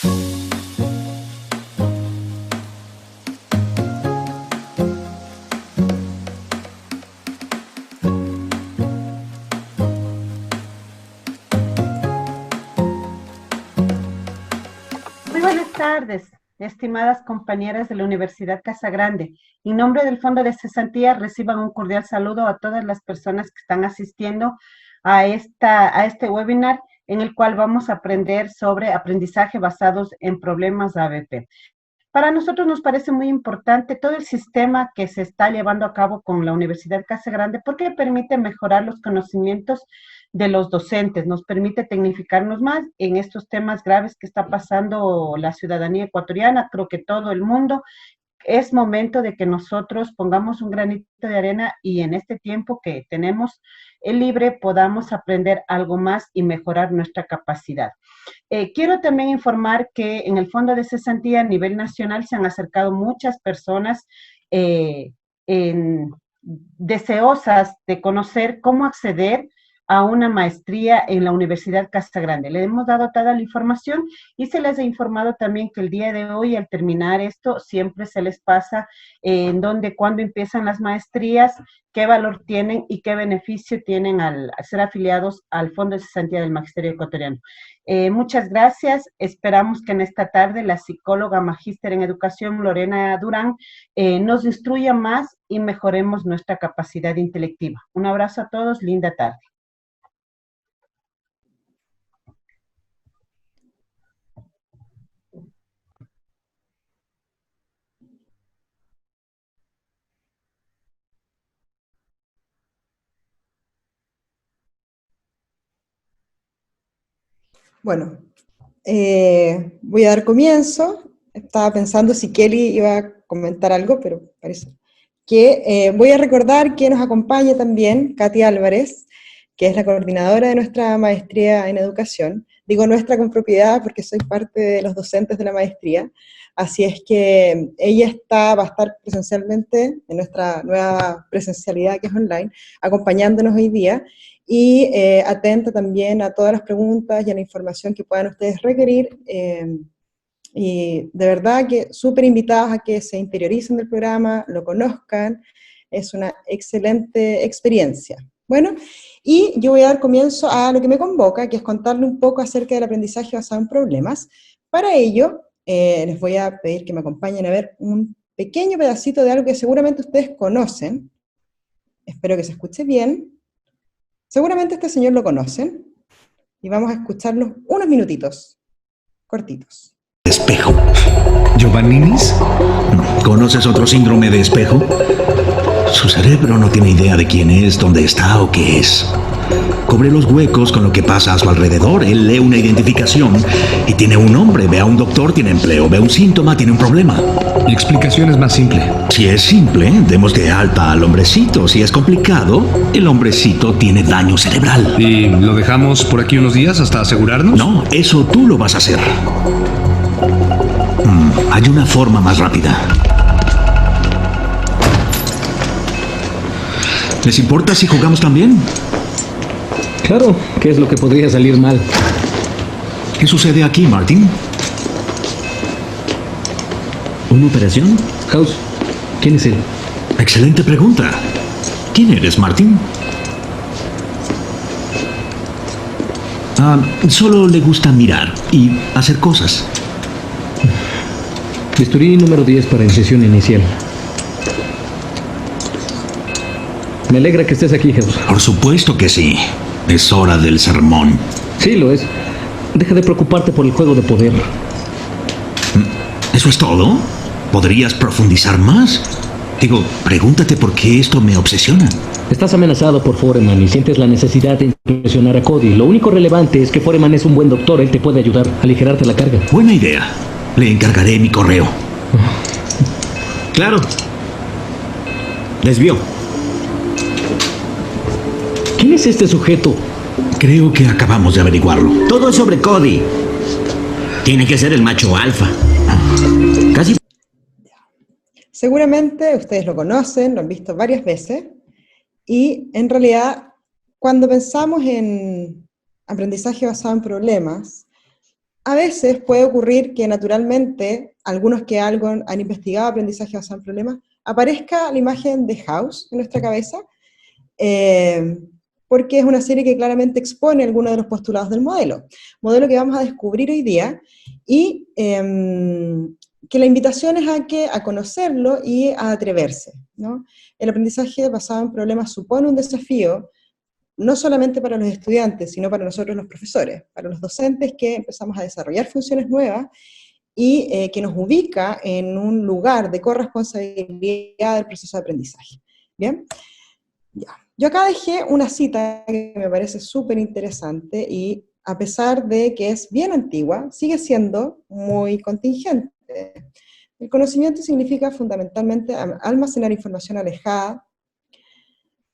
Muy buenas tardes, estimadas compañeras de la Universidad Casa Grande. En nombre del Fondo de Cesantía, reciban un cordial saludo a todas las personas que están asistiendo a este webinar en el cual vamos a aprender sobre aprendizaje basados en problemas ABP. Para nosotros nos parece muy importante todo el sistema que se está llevando a cabo con la Universidad Casa Grande porque permite mejorar los conocimientos de los docentes, nos permite tecnificarnos más en estos temas graves que está pasando la ciudadanía ecuatoriana, creo que todo el mundo. Es momento de que nosotros pongamos un granito de arena y en este tiempo que tenemos el libre podamos aprender algo más y mejorar nuestra capacidad. Quiero también informar que en el Fondo de Cesantía a nivel nacional se han acercado muchas personas deseosas de conocer cómo acceder a una maestría en la Universidad Casa Grande. Le hemos dado toda la información y se les ha informado también que el día de hoy, al terminar esto, siempre se les pasa en dónde, cuándo empiezan las maestrías, qué valor tienen y qué beneficio tienen al ser afiliados al Fondo de Cesantía del Magisterio Ecuatoriano. Muchas gracias. Esperamos que en esta tarde la psicóloga magíster en educación, Lorena Durán, nos instruya más y mejoremos nuestra capacidad intelectiva. Un abrazo a todos. Linda tarde. Bueno, voy a dar comienzo. Estaba pensando si Kelly iba a comentar algo, pero parece que voy a recordar que nos acompaña también Katy Álvarez, que es la coordinadora de nuestra maestría en educación. Digo nuestra con propiedad porque soy parte de los docentes de la maestría, así es que ella va a estar presencialmente en nuestra nueva presencialidad que es online, acompañándonos hoy día, y atenta también a todas las preguntas y a la información que puedan ustedes requerir, y de verdad que súper invitados a que se interioricen del programa, lo conozcan, es una excelente experiencia. Bueno, y yo voy a dar comienzo a lo que me convoca, que es contarle un poco acerca del aprendizaje basado en problemas. Para ello, les voy a pedir que me acompañen a ver un pequeño pedacito de algo que seguramente ustedes conocen. Espero que se escuche bien. Seguramente este señor lo conocen, y vamos a escucharlo unos minutitos, cortitos. Espejo. ¿Giovanninis? ¿Conoces otro síndrome de espejo? Su cerebro no tiene idea de quién es, dónde está o qué es. Cubre los huecos con lo que pasa a su alrededor. Él lee una identificación y tiene un nombre. Ve a un doctor, tiene empleo. Ve un síntoma, tiene un problema. Mi explicación es más simple. Si es simple, demos de alta al hombrecito. Si es complicado, el hombrecito tiene daño cerebral. ¿Y lo dejamos por aquí unos días hasta asegurarnos? No, eso tú lo vas a hacer. Hay una forma más rápida. ¿Les importa si jugamos también? Claro, ¿qué es lo que podría salir mal? ¿Qué sucede aquí, Martin? ¿Una operación? House, ¿quién es él? Excelente pregunta. ¿Quién eres, Martin? Solo le gusta mirar y hacer cosas. Bisturí número 10 para incisión inicial. Me alegra que estés aquí, House. Por supuesto que sí. Es hora del sermón. Sí, lo es. Deja de preocuparte por el juego de poder. ¿Eso es todo? ¿Podrías profundizar más? Digo, pregúntate por qué esto me obsesiona. Estás amenazado por Foreman y sientes la necesidad de impresionar a Cody. Lo único relevante es que Foreman es un buen doctor. Él te puede ayudar a aligerarte la carga. Buena idea. Le encargaré mi correo. Claro. Desvió. ¿Quién es este sujeto? Creo que acabamos de averiguarlo. Todo es sobre Cody. Tiene que ser el macho alfa. Casi. Seguramente ustedes lo conocen, lo han visto varias veces, y en realidad, cuando pensamos en aprendizaje basado en problemas, A veces puede ocurrir que naturalmente, algunos que algo han investigado aprendizaje basado en problemas, aparezca la imagen de House en nuestra cabeza, porque es una serie que claramente expone algunos de los postulados del modelo que vamos a descubrir hoy día, y que la invitación es a conocerlo y a atreverse, ¿no? El aprendizaje basado en problemas supone un desafío, no solamente para los estudiantes, sino para nosotros los profesores, para los docentes que empezamos a desarrollar funciones nuevas y que nos ubica en un lugar de corresponsabilidad del proceso de aprendizaje. ¿Bien? Ya. Yo acá dejé una cita que me parece súper interesante y a pesar de que es bien antigua, sigue siendo muy contingente. El conocimiento significa fundamentalmente almacenar información alejada.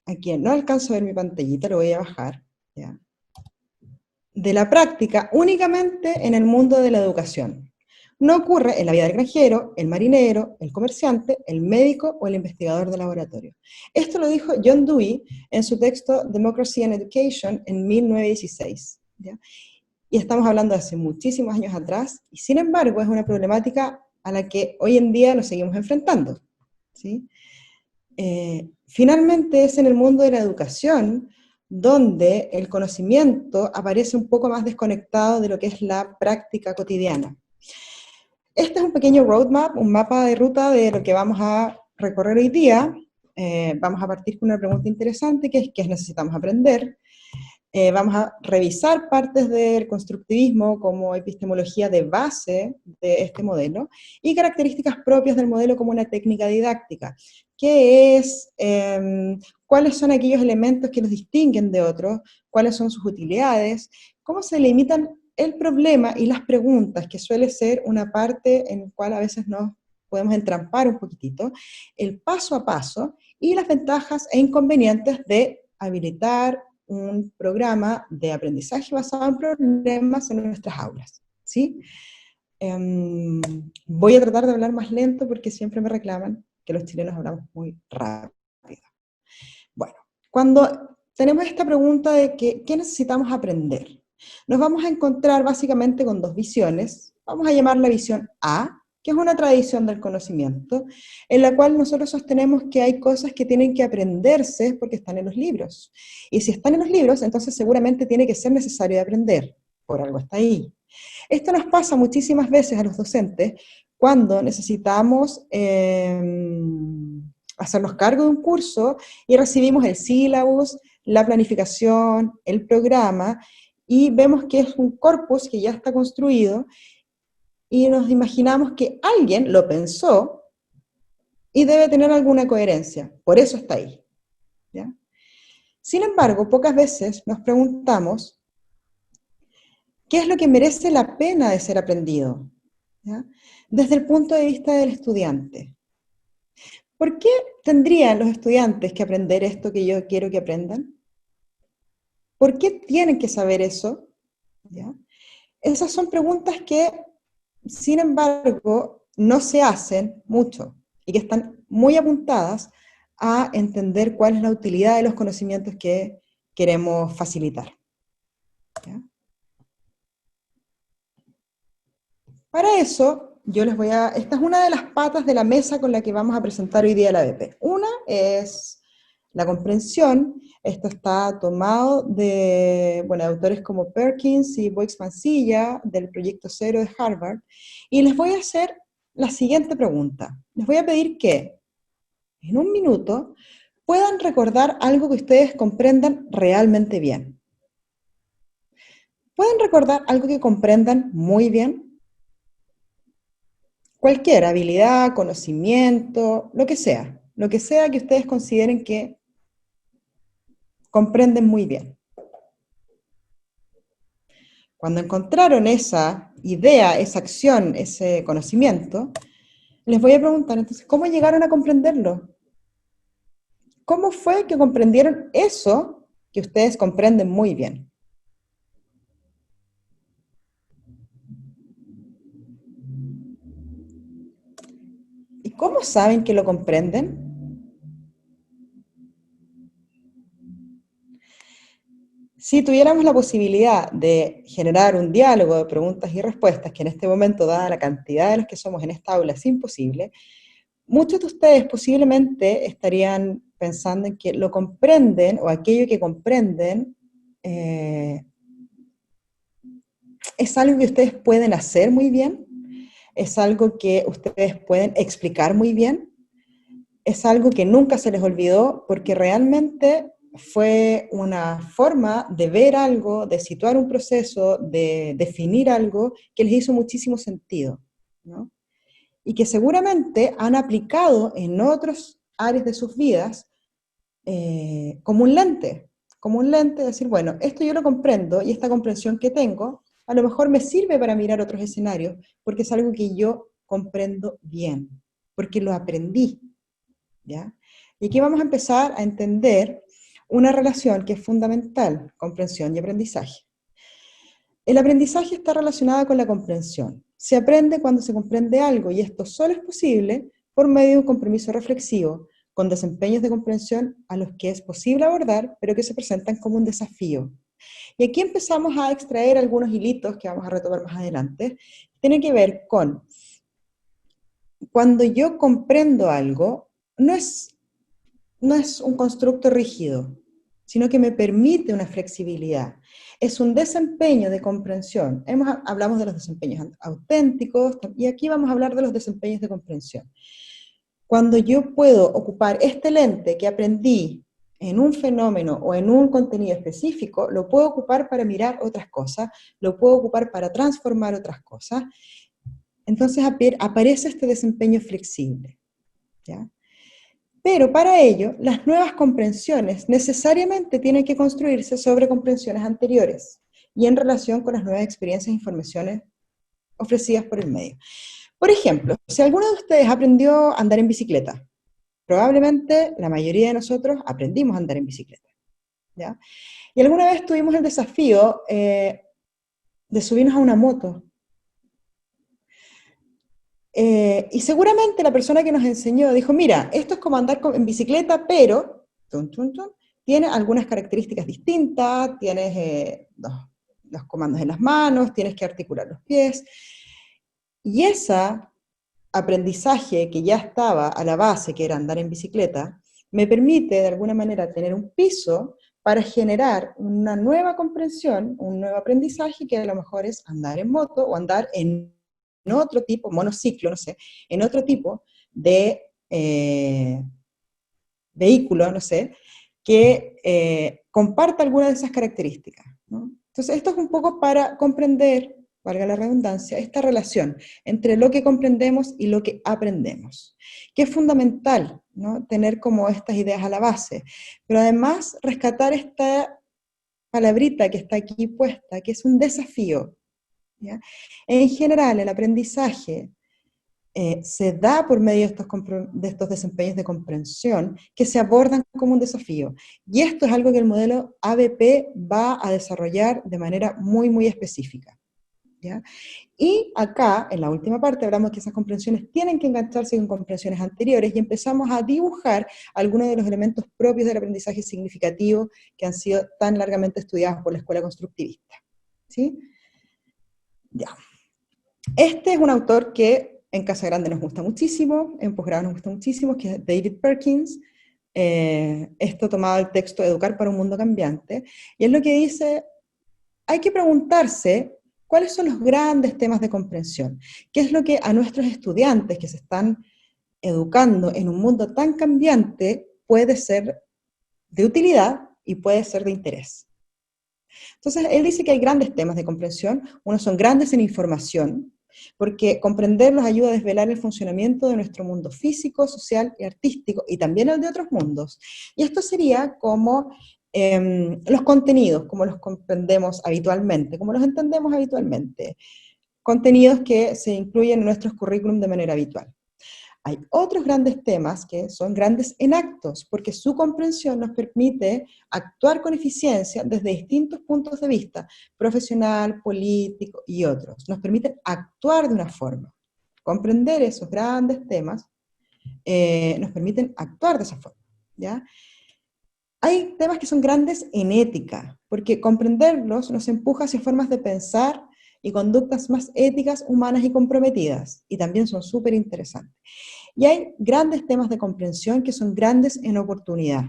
Aquí no alcanzo a ver mi pantallita, lo voy a bajar, ¿ya? De la práctica únicamente en el mundo de la educación. No ocurre en la vida del granjero, el marinero, el comerciante, el médico o el investigador de laboratorio. Esto lo dijo John Dewey en su texto Democracy and Education en 1916. ¿Ya? Y estamos hablando de hace muchísimos años atrás, y sin embargo es una problemática a la que hoy en día nos seguimos enfrentando, ¿sí? Finalmente es en el mundo de la educación donde el conocimiento aparece un poco más desconectado de lo que es la práctica cotidiana. Este es un pequeño roadmap, un mapa de ruta de lo que vamos a recorrer hoy día. Vamos a partir con una pregunta interesante, que es ¿qué necesitamos aprender? Vamos a revisar partes del constructivismo como epistemología de base de este modelo y características propias del modelo como una técnica didáctica. ¿Qué es? ¿Cuáles son aquellos elementos que los distinguen de otros? ¿Cuáles son sus utilidades? ¿Cómo se limitan el problema y las preguntas, que suele ser una parte en la cual a veces nos podemos entrampar un poquitito? El paso a paso y las ventajas e inconvenientes de habilitar un programa de aprendizaje basado en problemas en nuestras aulas, ¿sí? Voy a tratar de hablar más lento porque siempre me reclaman que los chilenos hablamos muy rápido. Bueno, cuando tenemos esta pregunta de ¿qué necesitamos aprender? Nos vamos a encontrar básicamente con dos visiones. Vamos a llamar la visión A, que es una tradición del conocimiento, en la cual nosotros sostenemos que hay cosas que tienen que aprenderse porque están en los libros. Y si están en los libros, entonces seguramente tiene que ser necesario de aprender, por algo está ahí. Esto nos pasa muchísimas veces a los docentes cuando necesitamos hacernos cargo de un curso y recibimos el sílabus, la planificación, el programa, y vemos que es un corpus que ya está construido, y nos imaginamos que alguien lo pensó y debe tener alguna coherencia, por eso está ahí, ¿ya? Sin embargo, pocas veces nos preguntamos qué es lo que merece la pena de ser aprendido, ¿ya? Desde el punto de vista del estudiante. ¿Por qué tendrían los estudiantes que aprender esto que yo quiero que aprendan? ¿Por qué tienen que saber eso? ¿Ya? Esas son preguntas que, sin embargo, no se hacen mucho y que están muy apuntadas a entender cuál es la utilidad de los conocimientos que queremos facilitar. ¿Ya? Para eso, esta es una de las patas de la mesa con la que vamos a presentar hoy día la BP. Una es la comprensión. Esto está tomado de autores como Perkins y Boix-Mansilla, del Proyecto Cero de Harvard, y les voy a hacer la siguiente pregunta. Les voy a pedir que, en un minuto, puedan recordar algo que ustedes comprendan realmente bien. ¿Pueden recordar algo que comprendan muy bien? Cualquier habilidad, conocimiento, lo que sea que ustedes consideren que comprenden muy bien. Cuando encontraron esa idea, esa acción, ese conocimiento, les voy a preguntar entonces, ¿cómo llegaron a comprenderlo? ¿Cómo fue que comprendieron eso que ustedes comprenden muy bien? ¿Y cómo saben que lo comprenden? Si tuviéramos la posibilidad de generar un diálogo de preguntas y respuestas, que en este momento, dada la cantidad de los que somos en esta aula, es imposible, muchos de ustedes posiblemente estarían pensando en que lo comprenden, o aquello que comprenden es algo que ustedes pueden hacer muy bien, es algo que ustedes pueden explicar muy bien, es algo que nunca se les olvidó, porque realmente fue una forma de ver algo, de situar un proceso, de definir algo que les hizo muchísimo sentido, ¿no? Y que seguramente han aplicado en otras áreas de sus vidas como un lente de decir, bueno, esto yo lo comprendo y esta comprensión que tengo a lo mejor me sirve para mirar otros escenarios, porque es algo que yo comprendo bien, porque lo aprendí, ¿ya? Y aquí vamos a empezar a entender una relación que es fundamental, comprensión y aprendizaje. El aprendizaje está relacionado con la comprensión. Se aprende cuando se comprende algo, y esto solo es posible por medio de un compromiso reflexivo, con desempeños de comprensión a los que es posible abordar, pero que se presentan como un desafío. Y aquí empezamos a extraer algunos hilitos que vamos a retomar más adelante. Tiene que ver con, cuando yo comprendo algo, no es un constructo rígido, sino que me permite una flexibilidad. Es un desempeño de comprensión. Hablamos de los desempeños auténticos, y aquí vamos a hablar de los desempeños de comprensión. Cuando yo puedo ocupar este lente que aprendí en un fenómeno o en un contenido específico, lo puedo ocupar para mirar otras cosas, lo puedo ocupar para transformar otras cosas. Entonces aparece este desempeño flexible, ¿ya? Pero para ello, las nuevas comprensiones necesariamente tienen que construirse sobre comprensiones anteriores y en relación con las nuevas experiencias e informaciones ofrecidas por el medio. Por ejemplo, si alguno de ustedes aprendió a andar en bicicleta, probablemente la mayoría de nosotros aprendimos a andar en bicicleta, ¿ya? Y alguna vez tuvimos el desafío de subirnos a una moto. Y seguramente la persona que nos enseñó dijo, mira, esto es como andar en bicicleta, pero tiene algunas características distintas, tienes los comandos en las manos, tienes que articular los pies, y ese aprendizaje que ya estaba a la base, que era andar en bicicleta, me permite de alguna manera tener un piso para generar una nueva comprensión, un nuevo aprendizaje, que a lo mejor es andar en moto o andar en otro tipo, monociclo, no sé, en otro tipo de vehículo, no sé, que comparta alguna de esas características, ¿no? Entonces, esto es un poco para comprender, valga la redundancia, esta relación entre lo que comprendemos y lo que aprendemos, que es fundamental, ¿no? Tener como estas ideas a la base, pero además rescatar esta palabrita que está aquí puesta, que es un desafío, ¿ya? En general, el aprendizaje se da por medio de estos desempeños de comprensión que se abordan como un desafío. Y esto es algo que el modelo ABP va a desarrollar de manera muy, muy específica, ¿ya? Y acá, en la última parte, hablamos que esas comprensiones tienen que engancharse con comprensiones anteriores y empezamos a dibujar algunos de los elementos propios del aprendizaje significativo que han sido tan largamente estudiados por la escuela constructivista, ¿sí? Ya. Este es un autor que en Casa Grande nos gusta muchísimo, en posgrado nos gusta muchísimo, que es David Perkins. Esto tomado del texto Educar para un mundo cambiante, y es lo que dice, hay que preguntarse cuáles son los grandes temas de comprensión, qué es lo que a nuestros estudiantes que se están educando en un mundo tan cambiante puede ser de utilidad y puede ser de interés. Entonces, él dice que hay grandes temas de comprensión, unos son grandes en información, porque comprenderlos ayuda a desvelar el funcionamiento de nuestro mundo físico, social y artístico, y también el de otros mundos. Y esto sería como los contenidos, como los comprendemos habitualmente, como los entendemos habitualmente, contenidos que se incluyen en nuestros currículum de manera habitual. Hay otros grandes temas que son grandes en actos, porque su comprensión nos permite actuar con eficiencia desde distintos puntos de vista, profesional, político y otros. Nos permite actuar de una forma. Comprender esos grandes temas nos permiten actuar de esa forma, ¿ya? hay temas que son grandes en ética, porque comprenderlos nos empuja hacia formas de pensar y conductas más éticas, humanas y comprometidas, y también son súper interesantes. Y hay grandes temas de comprensión que son grandes en oportunidad,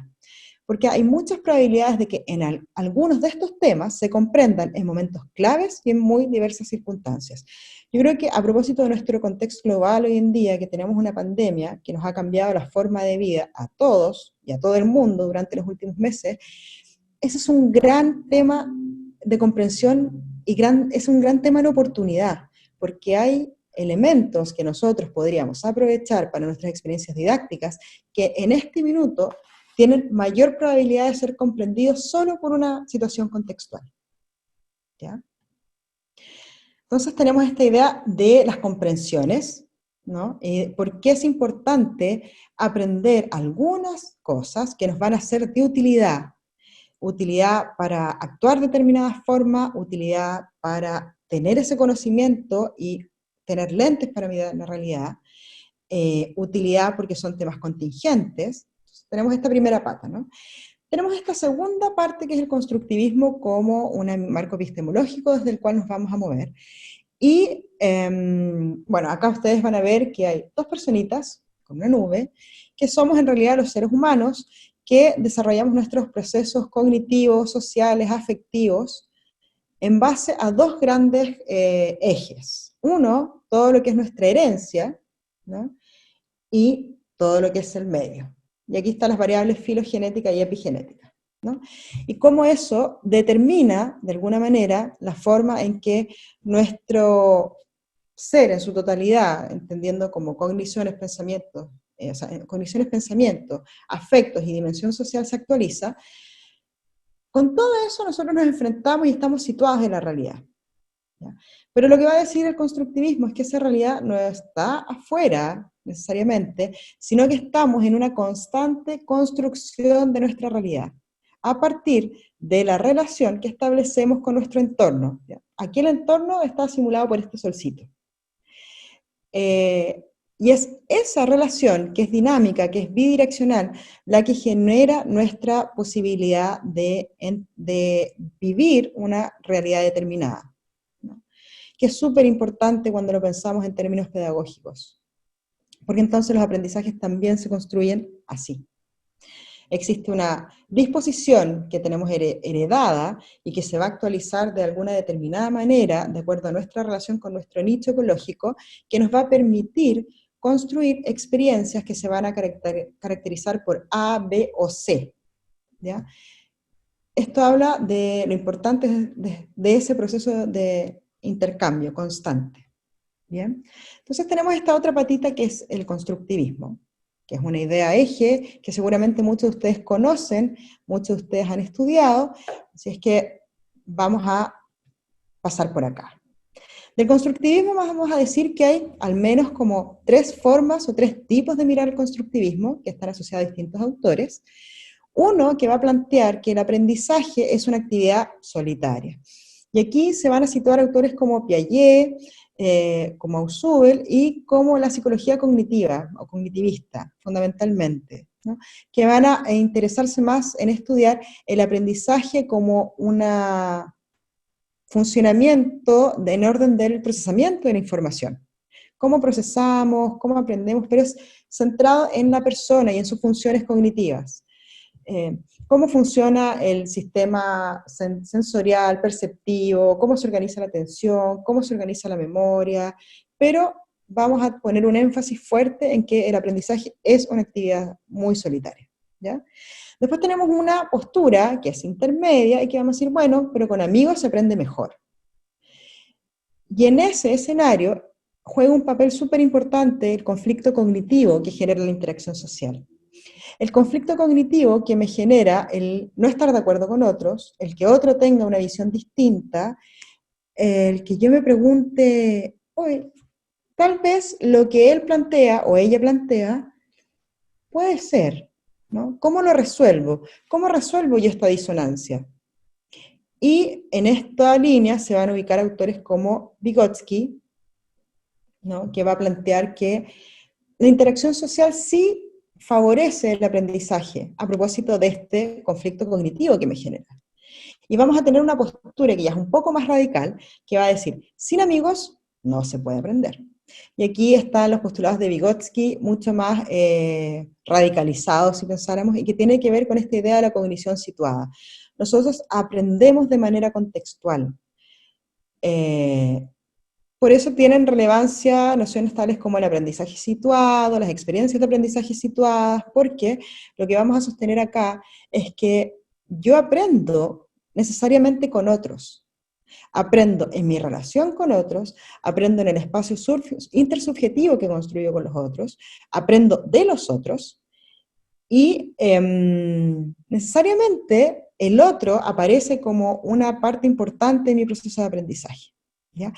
porque hay muchas probabilidades de que en algunos de estos temas se comprendan en momentos claves y en muy diversas circunstancias. Yo creo que a propósito de nuestro contexto global hoy en día, que tenemos una pandemia que nos ha cambiado la forma de vida a todos y a todo el mundo durante los últimos meses, ese es un gran tema de comprensión y es un gran tema de oportunidad, porque hay elementos que nosotros podríamos aprovechar para nuestras experiencias didácticas que en este minuto tienen mayor probabilidad de ser comprendidos solo por una situación contextual. ¿Ya? Entonces tenemos esta idea de las comprensiones, ¿no? ¿Por qué es importante aprender algunas cosas que nos van a ser de utilidad? Utilidad para actuar de determinada forma, utilidad para tener ese conocimiento y tener lentes para mirar la realidad, utilidad porque son temas contingentes. Entonces, tenemos esta primera pata, ¿no? Tenemos esta segunda parte que es el constructivismo como un marco epistemológico desde el cual nos vamos a mover. Y bueno, acá ustedes van a ver que hay dos personitas con una nube, que somos en realidad los seres humanos que desarrollamos nuestros procesos cognitivos, sociales, afectivos, en base a dos grandes ejes. Uno, todo lo que es nuestra herencia, ¿no? Y todo lo que es el medio. Y aquí están las variables filogenética y epigenética, ¿no? Y cómo eso determina, de alguna manera, la forma en que nuestro ser en su totalidad, entendiendo como cogniciones, pensamientos, cogniciones, pensamientos, afectos y dimensión social se actualiza. Con todo eso nosotros nos enfrentamos y estamos situados en la realidad, ¿ya? Pero lo que va a decir el constructivismo es que esa realidad no está afuera necesariamente, sino que estamos en una constante construcción de nuestra realidad, a partir de la relación que establecemos con nuestro entorno, ¿ya? Aquí el entorno está simulado por este solcito. Y es esa relación que es dinámica, que es bidireccional, la que genera nuestra posibilidad de vivir una realidad determinada, ¿no? Que es súper importante cuando lo pensamos en términos pedagógicos, porque entonces los aprendizajes también se construyen así. Existe una disposición que tenemos heredada y que se va a actualizar de alguna determinada manera, de acuerdo a nuestra relación con nuestro nicho ecológico, que nos va a permitir construir experiencias que se van a caracterizar por A, B o C, ¿ya? Esto habla de lo importante de ese proceso de intercambio constante, ¿bien? Entonces tenemos esta otra patita que es el constructivismo, que es una idea eje que seguramente muchos de ustedes conocen, muchos de ustedes han estudiado, así es que vamos a pasar por acá. Del constructivismo vamos a decir que hay al menos como 3 formas o 3 tipos de mirar el constructivismo, que están asociados a distintos autores. Uno que va a plantear que el aprendizaje es una actividad solitaria. Y aquí se van a situar autores como Piaget, como Ausubel, y como la psicología cognitiva o cognitivista, fundamentalmente, ¿no? Que van a interesarse más en estudiar el aprendizaje como un funcionamiento en orden del procesamiento de la información. Cómo procesamos, cómo aprendemos, pero es centrado en la persona y en sus funciones cognitivas. Cómo funciona el sistema sensorial, perceptivo, cómo se organiza la atención, cómo se organiza la memoria, pero vamos a poner un énfasis fuerte en que el aprendizaje es una actividad muy solitaria, ¿ya? Después tenemos una postura que es intermedia y que vamos a decir, bueno, pero con amigos se aprende mejor. Y en ese escenario juega un papel súper importante el conflicto cognitivo que genera la interacción social. El conflicto cognitivo que me genera el no estar de acuerdo con otros, el que otro tenga una visión distinta, el que yo me pregunte, oye, tal vez lo que él plantea o ella plantea puede ser, ¿no? ¿Cómo lo resuelvo? ¿Cómo resuelvo yo esta disonancia? Y en esta línea se van a ubicar autores como Vygotsky, ¿no? Que va a plantear que la interacción social sí favorece el aprendizaje a propósito de este conflicto cognitivo que me genera. Y vamos a tener una postura que ya es un poco más radical, que va a decir, sin amigos no se puede aprender. Y aquí están los postulados de Vygotsky, mucho más radicalizados, si pensáramos, y que tiene que ver con esta idea de la cognición situada. Nosotros aprendemos de manera contextual. Por eso tienen relevancia nociones tales como el aprendizaje situado, las experiencias de aprendizaje situadas, porque lo que vamos a sostener acá es que yo aprendo necesariamente con otros. Aprendo en mi relación con otros, aprendo en el espacio intersubjetivo que construyo con los otros, aprendo de los otros, y necesariamente el otro aparece como una parte importante de mi proceso de aprendizaje, ¿ya?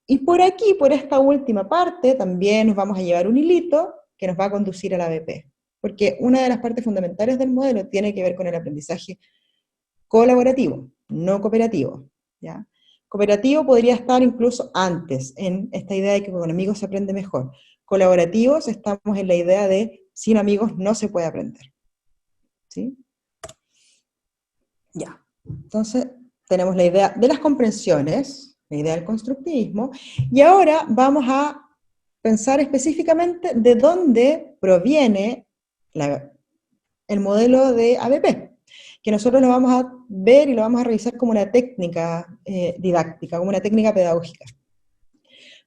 Y por aquí, por esta última parte, también nos vamos a llevar un hilito que nos va a conducir al ABP, porque una de las partes fundamentales del modelo tiene que ver con el aprendizaje colaborativo, no cooperativo, ¿ya? Cooperativo podría estar incluso antes, en esta idea de que con amigos se aprende mejor. Colaborativos estamos en la idea de sin amigos no se puede aprender, ¿sí? Ya, entonces tenemos la idea de las comprensiones, la idea del constructivismo, y ahora vamos a pensar específicamente de dónde proviene el modelo de ABP, que nosotros lo vamos a ver y lo vamos a revisar como una técnica didáctica, como una técnica pedagógica.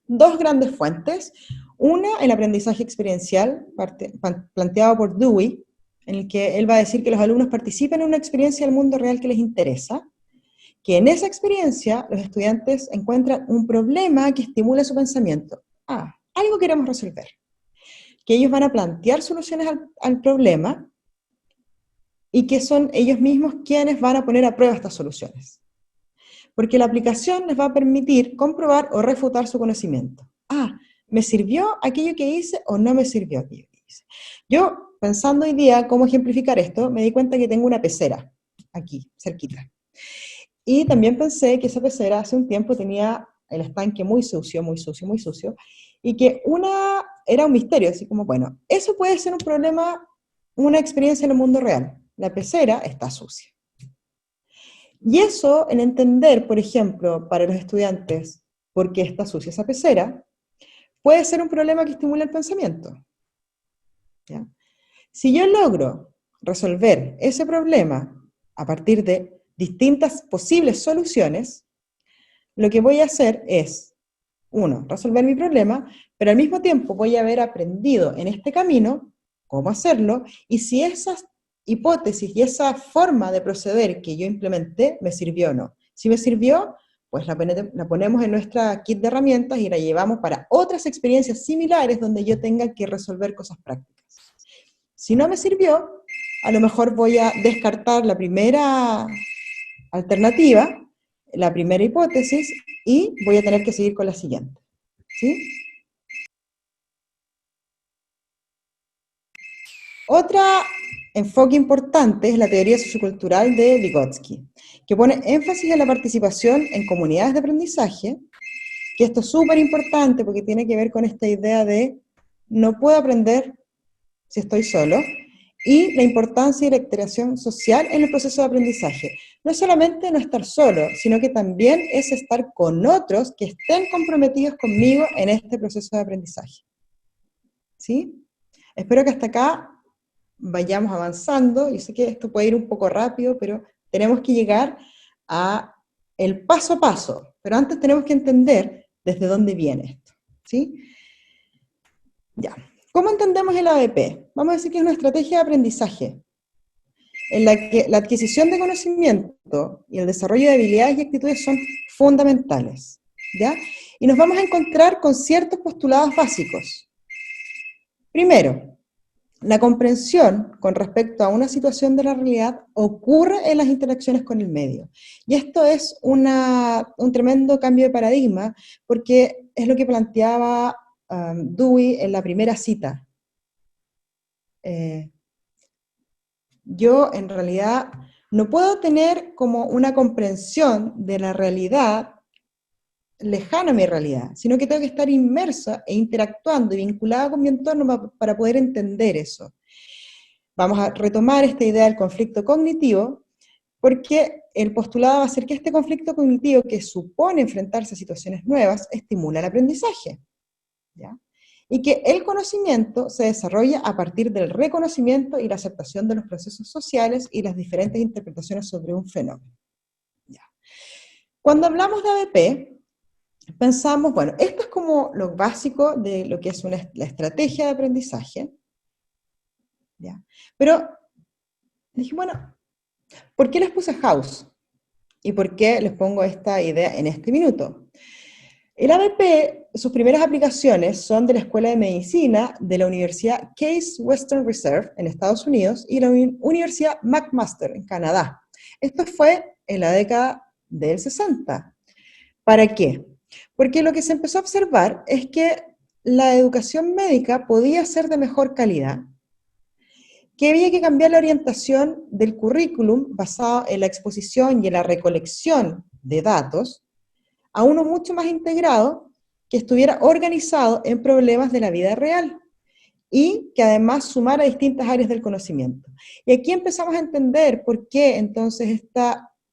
Dos grandes fuentes, una, el aprendizaje experiencial, planteado por Dewey, en el que él va a decir que los alumnos participen en una experiencia del mundo real que les interesa, que en esa experiencia los estudiantes encuentran un problema que estimula su pensamiento. Algo queremos resolver. Que ellos van a plantear soluciones al problema y que son ellos mismos quienes van a poner a prueba estas soluciones. Porque la aplicación les va a permitir comprobar o refutar su conocimiento. ¿Me sirvió aquello que hice o no me sirvió aquello que hice? Yo, pensando hoy día cómo ejemplificar esto, me di cuenta que tengo una pecera aquí, cerquita. Y también pensé que esa pecera hace un tiempo tenía el estanque muy sucio, muy sucio, muy sucio, y que era un misterio, así como, bueno, eso puede ser un problema, una experiencia en el mundo real. La pecera está sucia. Y eso, en entender, por ejemplo, para los estudiantes, por qué está sucia esa pecera, puede ser un problema que estimula el pensamiento, ¿ya? Si yo logro resolver ese problema a partir de distintas posibles soluciones, lo que voy a hacer es, uno, resolver mi problema, pero al mismo tiempo voy a haber aprendido en este camino cómo hacerlo, y si esas hipótesis y esa forma de proceder que yo implementé me sirvió o no. Si me sirvió, pues la ponemos en nuestra kit de herramientas y la llevamos para otras experiencias similares donde yo tenga que resolver cosas prácticas. Si no me sirvió, a lo mejor voy a descartar la primera alternativa, la primera hipótesis, y voy a tener que seguir con la siguiente, ¿sí? Otro enfoque importante es la teoría sociocultural de Vygotsky, que pone énfasis en la participación en comunidades de aprendizaje, que esto es súper importante porque tiene que ver con esta idea de no puedo aprender si estoy solo, y la importancia de la interacción social en el proceso de aprendizaje. No solamente no estar solo, sino que también es estar con otros que estén comprometidos conmigo en este proceso de aprendizaje. ¿Sí? Espero que hasta acá vayamos avanzando. Yo sé que esto puede ir un poco rápido, pero tenemos que llegar a el paso a paso. Pero antes tenemos que entender desde dónde viene esto. ¿Sí? Ya. ¿Cómo entendemos el ABP? Vamos a decir que es una estrategia de aprendizaje en la que la adquisición de conocimiento y el desarrollo de habilidades y actitudes son fundamentales, ¿ya? Y nos vamos a encontrar con ciertos postulados básicos. Primero, la comprensión con respecto a una situación de la realidad ocurre en las interacciones con el medio. Y esto es un tremendo cambio de paradigma, porque es lo que planteaba Dewey en la primera cita. Yo en realidad no puedo tener como una comprensión de la realidad lejana a mi realidad, sino que tengo que estar inmersa e interactuando y vinculada con mi entorno para poder entender eso. vamos a retomar esta idea del conflicto cognitivo, porque el postulado va a ser que este conflicto cognitivo, que supone enfrentarse a situaciones nuevas, estimula el aprendizaje, ¿ya? Y que el conocimiento se desarrolla a partir del reconocimiento y la aceptación de los procesos sociales y las diferentes interpretaciones sobre un fenómeno, ¿ya? Cuando hablamos de ABP, pensamos, bueno, esto es como lo básico de lo que es la estrategia de aprendizaje, ¿ya? Pero dije, bueno, ¿por qué les puse House? ¿Y por qué les pongo esta idea en este minuto? El ABP, sus primeras aplicaciones son de la Escuela de Medicina de la Universidad Case Western Reserve en Estados Unidos y la Universidad McMaster en Canadá. Esto fue en la década del 60. ¿Para qué? Porque lo que se empezó a observar es que la educación médica podía ser de mejor calidad, que había que cambiar la orientación del currículum basado en la exposición y en la recolección de datos a uno mucho más integrado, que estuviera organizado en problemas de la vida real y que además sumara distintas áreas del conocimiento. Y aquí empezamos a entender por qué entonces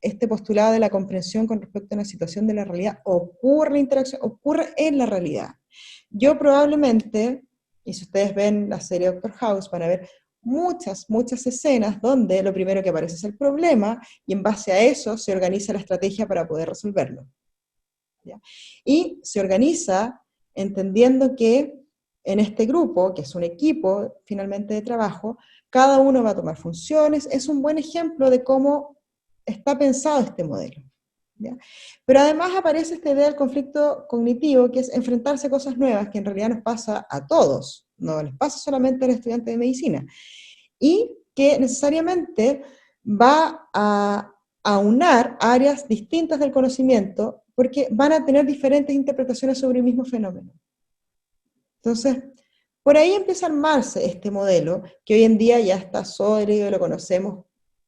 este postulado de la comprensión con respecto a una situación de la realidad ocurre, la interacción ocurre en la realidad. Yo probablemente, y si ustedes ven la serie Doctor House, van a ver muchas escenas donde lo primero que aparece es el problema y en base a eso se organiza la estrategia para poder resolverlo, ¿ya? Y se organiza entendiendo que en este grupo, que es un equipo finalmente de trabajo, cada uno va a tomar funciones. Es un buen ejemplo de cómo está pensado este modelo, ¿ya? Pero además aparece esta idea del conflicto cognitivo, que es enfrentarse a cosas nuevas, que en realidad nos pasa a todos, no les pasa solamente al estudiante de medicina, y que necesariamente va a aunar áreas distintas del conocimiento, porque van a tener diferentes interpretaciones sobre el mismo fenómeno. Entonces, por ahí empieza a armarse este modelo, que hoy en día ya está sólido y lo conocemos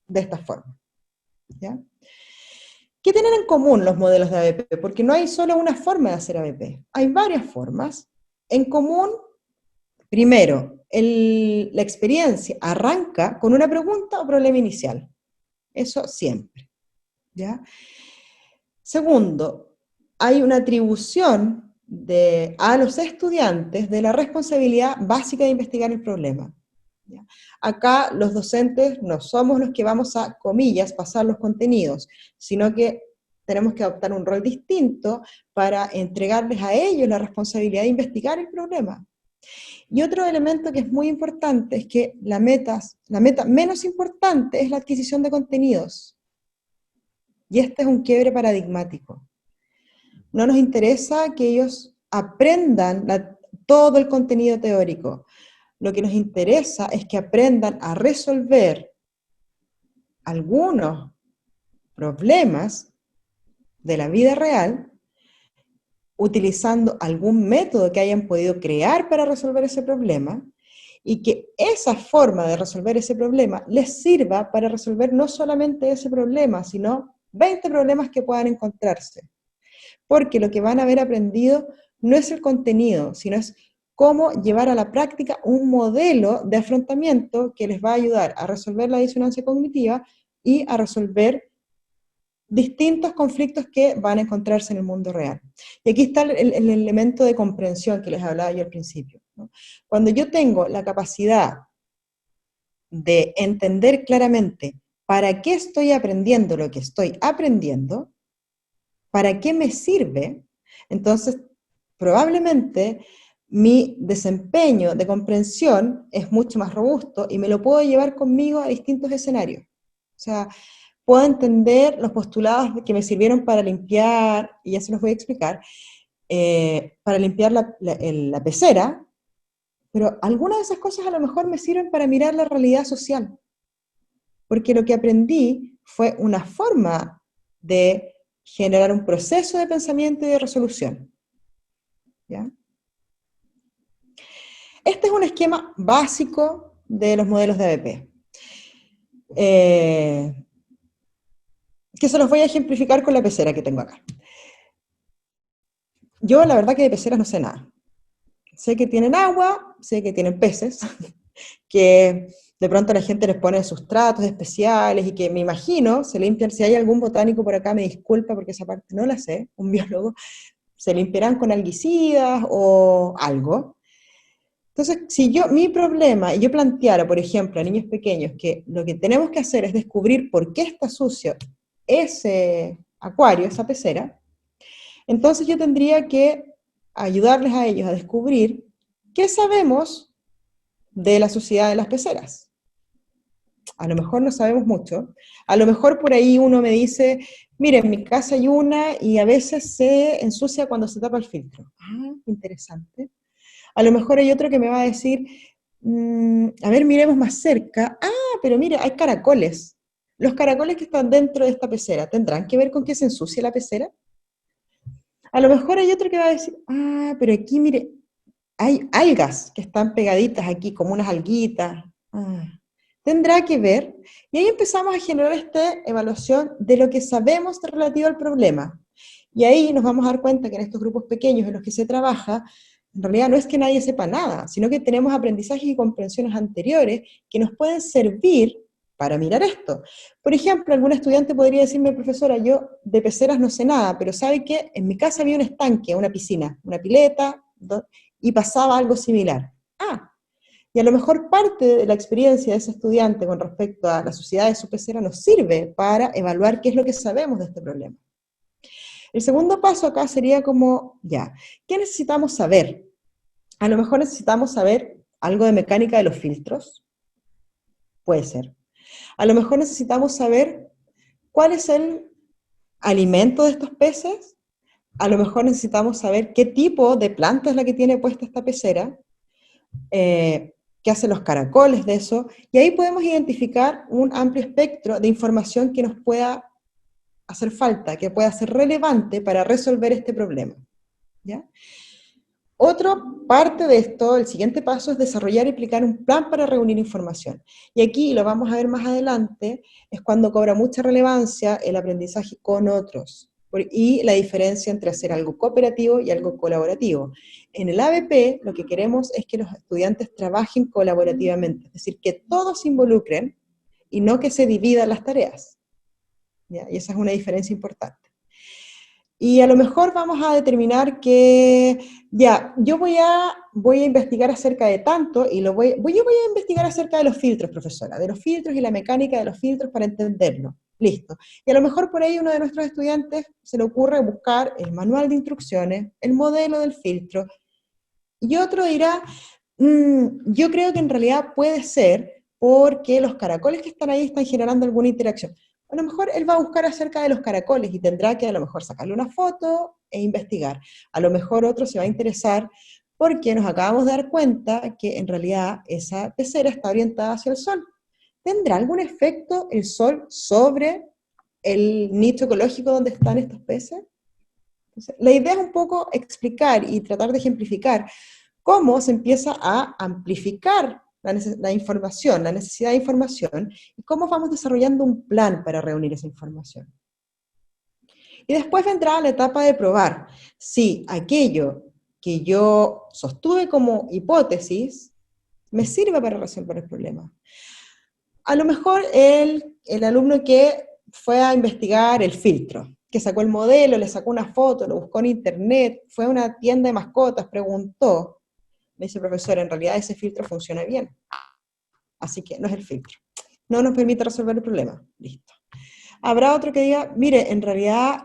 de esta forma, ¿ya? ¿Qué tienen en común los modelos de ABP? Porque no hay solo una forma de hacer ABP, hay varias formas. En común, primero, la experiencia arranca con una pregunta o problema inicial. Eso siempre, ¿ya? Segundo, hay una atribución a los estudiantes de la responsabilidad básica de investigar el problema, ¿ya? Acá los docentes no somos los que vamos a, comillas, pasar los contenidos, sino que tenemos que adoptar un rol distinto para entregarles a ellos la responsabilidad de investigar el problema. Y otro elemento que es muy importante es que la meta menos importante es la adquisición de contenidos. Y este es un quiebre paradigmático. No nos interesa que ellos aprendan todo el contenido teórico. Lo que nos interesa es que aprendan a resolver algunos problemas de la vida real utilizando algún método que hayan podido crear para resolver ese problema, y que esa forma de resolver ese problema les sirva para resolver no solamente ese problema, sino 20 problemas que puedan encontrarse. Porque lo que van a haber aprendido no es el contenido, sino es cómo llevar a la práctica un modelo de afrontamiento que les va a ayudar a resolver la disonancia cognitiva y a resolver distintos conflictos que van a encontrarse en el mundo real. Y aquí está el elemento de comprensión que les hablaba yo al principio, ¿no? Cuando yo tengo la capacidad de entender claramente para qué estoy aprendiendo lo que estoy aprendiendo, para qué me sirve, entonces probablemente mi desempeño de comprensión es mucho más robusto y me lo puedo llevar conmigo a distintos escenarios. O sea, puedo entender los postulados que me sirvieron para limpiar, y ya se los voy a explicar, para limpiar la pecera, pero algunas de esas cosas a lo mejor me sirven para mirar la realidad social, porque lo que aprendí fue una forma de generar un proceso de pensamiento y de resolución, ¿ya? Este es un esquema básico de los modelos de ABP. Que se los voy a ejemplificar con la pecera que tengo acá. Yo la verdad que de peceras no sé nada. Sé que tienen agua, sé que tienen peces, que de pronto la gente les pone sustratos especiales y que me imagino se limpian, si hay algún botánico por acá me disculpa porque esa parte no la sé, un biólogo, se limpiarán con algicidas o algo. Entonces, si mi problema, y yo planteara, por ejemplo, a niños pequeños, que lo que tenemos que hacer es descubrir por qué está sucio ese acuario, esa pecera, entonces yo tendría que ayudarles a ellos a descubrir qué sabemos de la suciedad de las peceras. A lo mejor no sabemos mucho, a lo mejor por ahí uno me dice, mire, en mi casa hay una y a veces se ensucia cuando se tapa el filtro. Ah, interesante. A lo mejor hay otro que me va a decir, a ver, miremos más cerca. Ah, pero mire, hay caracoles. Los caracoles que están dentro de esta pecera, ¿tendrán que ver con que se ensucie la pecera? A lo mejor hay otro que va a decir, ah, pero aquí, mire, hay algas que están pegaditas aquí, como unas alguitas. Ah, ¿tendrá que ver? Y ahí empezamos a generar esta evaluación de lo que sabemos relativo al problema. Y ahí nos vamos a dar cuenta que en estos grupos pequeños en los que se trabaja, en realidad no es que nadie sepa nada, sino que tenemos aprendizajes y comprensiones anteriores que nos pueden servir para mirar esto. Por ejemplo, algún estudiante podría decirme, profesora, yo de peceras no sé nada, pero ¿sabe qué? En mi casa había un estanque, una piscina, una pileta, y pasaba algo similar. Ah, y a lo mejor parte de la experiencia de ese estudiante con respecto a la suciedad de su pecera nos sirve para evaluar qué es lo que sabemos de este problema. El segundo paso acá sería como, ya, ¿qué necesitamos saber? A lo mejor necesitamos saber algo de mecánica de los filtros. Puede ser. A lo mejor necesitamos saber cuál es el alimento de estos peces. A lo mejor necesitamos saber qué tipo de planta es la que tiene puesta esta pecera. Qué hacen los caracoles de eso. Y ahí podemos identificar un amplio espectro de información que nos pueda hacer falta, que pueda ser relevante para resolver este problema. ¿Ya? Otra parte de esto, el siguiente paso, es desarrollar y aplicar un plan para reunir información. Y aquí, lo vamos a ver más adelante, es cuando cobra mucha relevancia el aprendizaje con otros, y la diferencia entre hacer algo cooperativo y algo colaborativo. En el ABP, lo que queremos es que los estudiantes trabajen colaborativamente, es decir, que todos se involucren y no que se dividan las tareas. ¿Ya? Y esa es una diferencia importante. Y a lo mejor vamos a determinar que, ya, yo voy a investigar acerca de tanto, y yo voy a investigar acerca de los filtros, profesora, de los filtros y la mecánica de los filtros para entenderlo. Listo. Y a lo mejor por ahí uno de nuestros estudiantes se le ocurre buscar el manual de instrucciones, el modelo del filtro, y otro dirá, yo creo que en realidad puede ser porque los caracoles que están ahí están generando alguna interacción. A lo mejor él va a buscar acerca de los caracoles y tendrá que a lo mejor sacarle una foto e investigar. A lo mejor otro se va a interesar porque nos acabamos de dar cuenta que en realidad esa pecera está orientada hacia el sol. ¿Tendrá algún efecto el sol sobre el nicho ecológico donde están estos peces? Entonces, la idea es un poco explicar y tratar de ejemplificar cómo se empieza a amplificar la información, la necesidad de información, y cómo vamos desarrollando un plan para reunir esa información. Y después vendrá la etapa de probar si aquello que yo sostuve como hipótesis me sirve para resolver el problema. A lo mejor el alumno que fue a investigar el filtro, que sacó el modelo, le sacó una foto, lo buscó en internet, fue a una tienda de mascotas, preguntó, me dice, profesor, en realidad ese filtro funciona bien. Así que no es el filtro. No nos permite resolver el problema. Listo. Habrá otro que diga, mire, en realidad,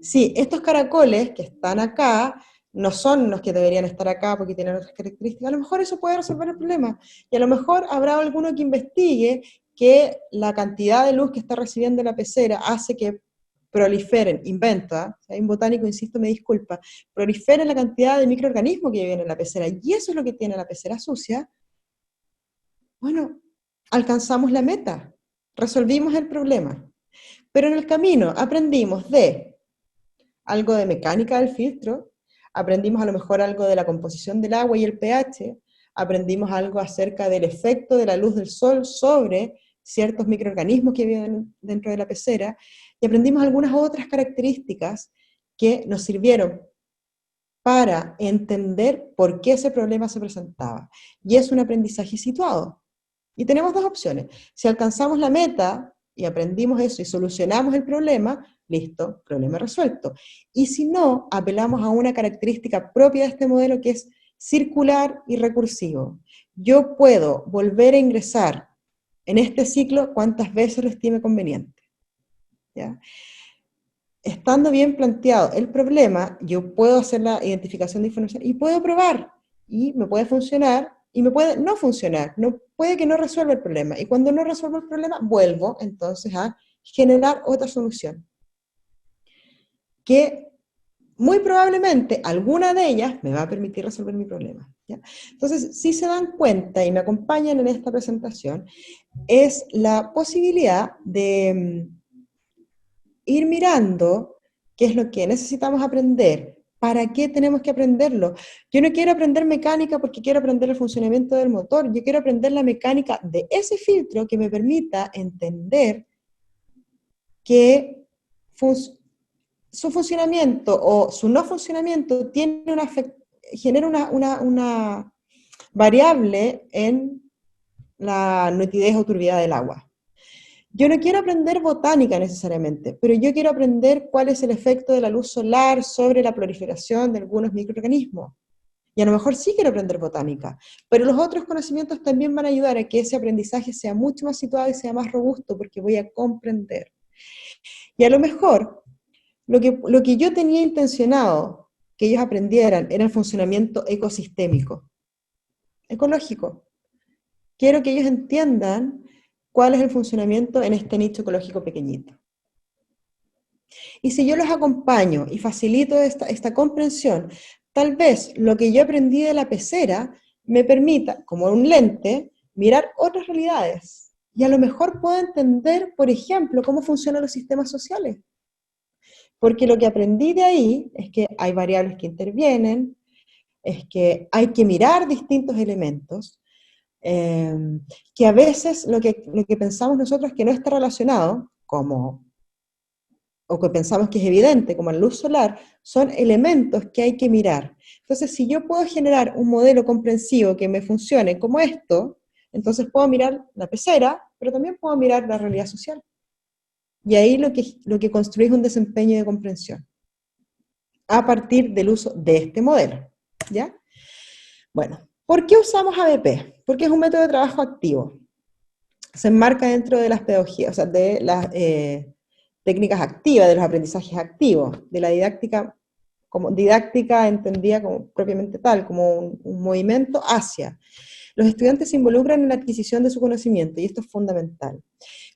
sí, estos caracoles que están acá no son los que deberían estar acá porque tienen otras características. A lo mejor eso puede resolver el problema. Y a lo mejor habrá alguno que investigue que la cantidad de luz que está recibiendo la pecera hace que proliferen, inventa, si hay un botánico, insisto, me disculpa, proliferen la cantidad de microorganismos que viven en la pecera, y eso es lo que tiene la pecera sucia. Bueno, alcanzamos la meta, resolvimos el problema, pero en el camino aprendimos de algo de mecánica del filtro, aprendimos a lo mejor algo de la composición del agua y el pH, aprendimos algo acerca del efecto de la luz del sol sobre ciertos microorganismos que viven dentro de la pecera, y aprendimos algunas otras características que nos sirvieron para entender por qué ese problema se presentaba. Y es un aprendizaje situado. Y tenemos dos opciones. Si alcanzamos la meta y aprendimos eso y solucionamos el problema, listo, problema resuelto. Y si no, apelamos a una característica propia de este modelo que es circular y recursivo. Yo puedo volver a ingresar en este ciclo cuantas veces lo estime conveniente. ¿Ya? Estando bien planteado el problema, yo puedo hacer la identificación de información y puedo probar, y me puede funcionar, y me puede no funcionar, puede que no resuelva el problema, y cuando no resuelvo el problema, vuelvo entonces a generar otra solución, que muy probablemente alguna de ellas me va a permitir resolver mi problema. ¿Ya? Entonces, si se dan cuenta y me acompañan en esta presentación, es la posibilidad de ir mirando qué es lo que necesitamos aprender, para qué tenemos que aprenderlo. Yo no quiero aprender mecánica porque quiero aprender el funcionamiento del motor, yo quiero aprender la mecánica de ese filtro que me permita entender que su funcionamiento o su no funcionamiento genera una variable en la nitidez o turbidez del agua. Yo no quiero aprender botánica necesariamente, pero yo quiero aprender cuál es el efecto de la luz solar sobre la proliferación de algunos microorganismos. Y a lo mejor sí quiero aprender botánica, pero los otros conocimientos también van a ayudar a que ese aprendizaje sea mucho más situado y sea más robusto, porque voy a comprender. Y a lo mejor, lo que yo tenía intencionado que ellos aprendieran era el funcionamiento ecosistémico, ecológico. Quiero que ellos entiendan cuál es el funcionamiento en este nicho ecológico pequeñito. Y si yo los acompaño y facilito esta comprensión, tal vez lo que yo aprendí de la pecera me permita, como un lente, mirar otras realidades. Y a lo mejor puedo entender, por ejemplo, cómo funcionan los sistemas sociales. Porque lo que aprendí de ahí es que hay variables que intervienen, es que hay que mirar distintos elementos, que a veces lo que pensamos nosotros que no está relacionado, o que pensamos que es evidente, como la luz solar, son elementos que hay que mirar. Entonces, si yo puedo generar un modelo comprensivo que me funcione como esto, entonces puedo mirar la pecera, pero también puedo mirar la realidad social. Y ahí lo que construye es un desempeño de comprensión, a partir del uso de este modelo. ¿Ya? Bueno, ¿por qué usamos ABP? Porque es un método de trabajo activo. Se enmarca dentro de las pedagogías, o sea, de las técnicas activas, de los aprendizajes activos, de la didáctica, como didáctica entendida como propiamente tal, como un movimiento hacia. Los estudiantes se involucran en la adquisición de su conocimiento, y esto es fundamental.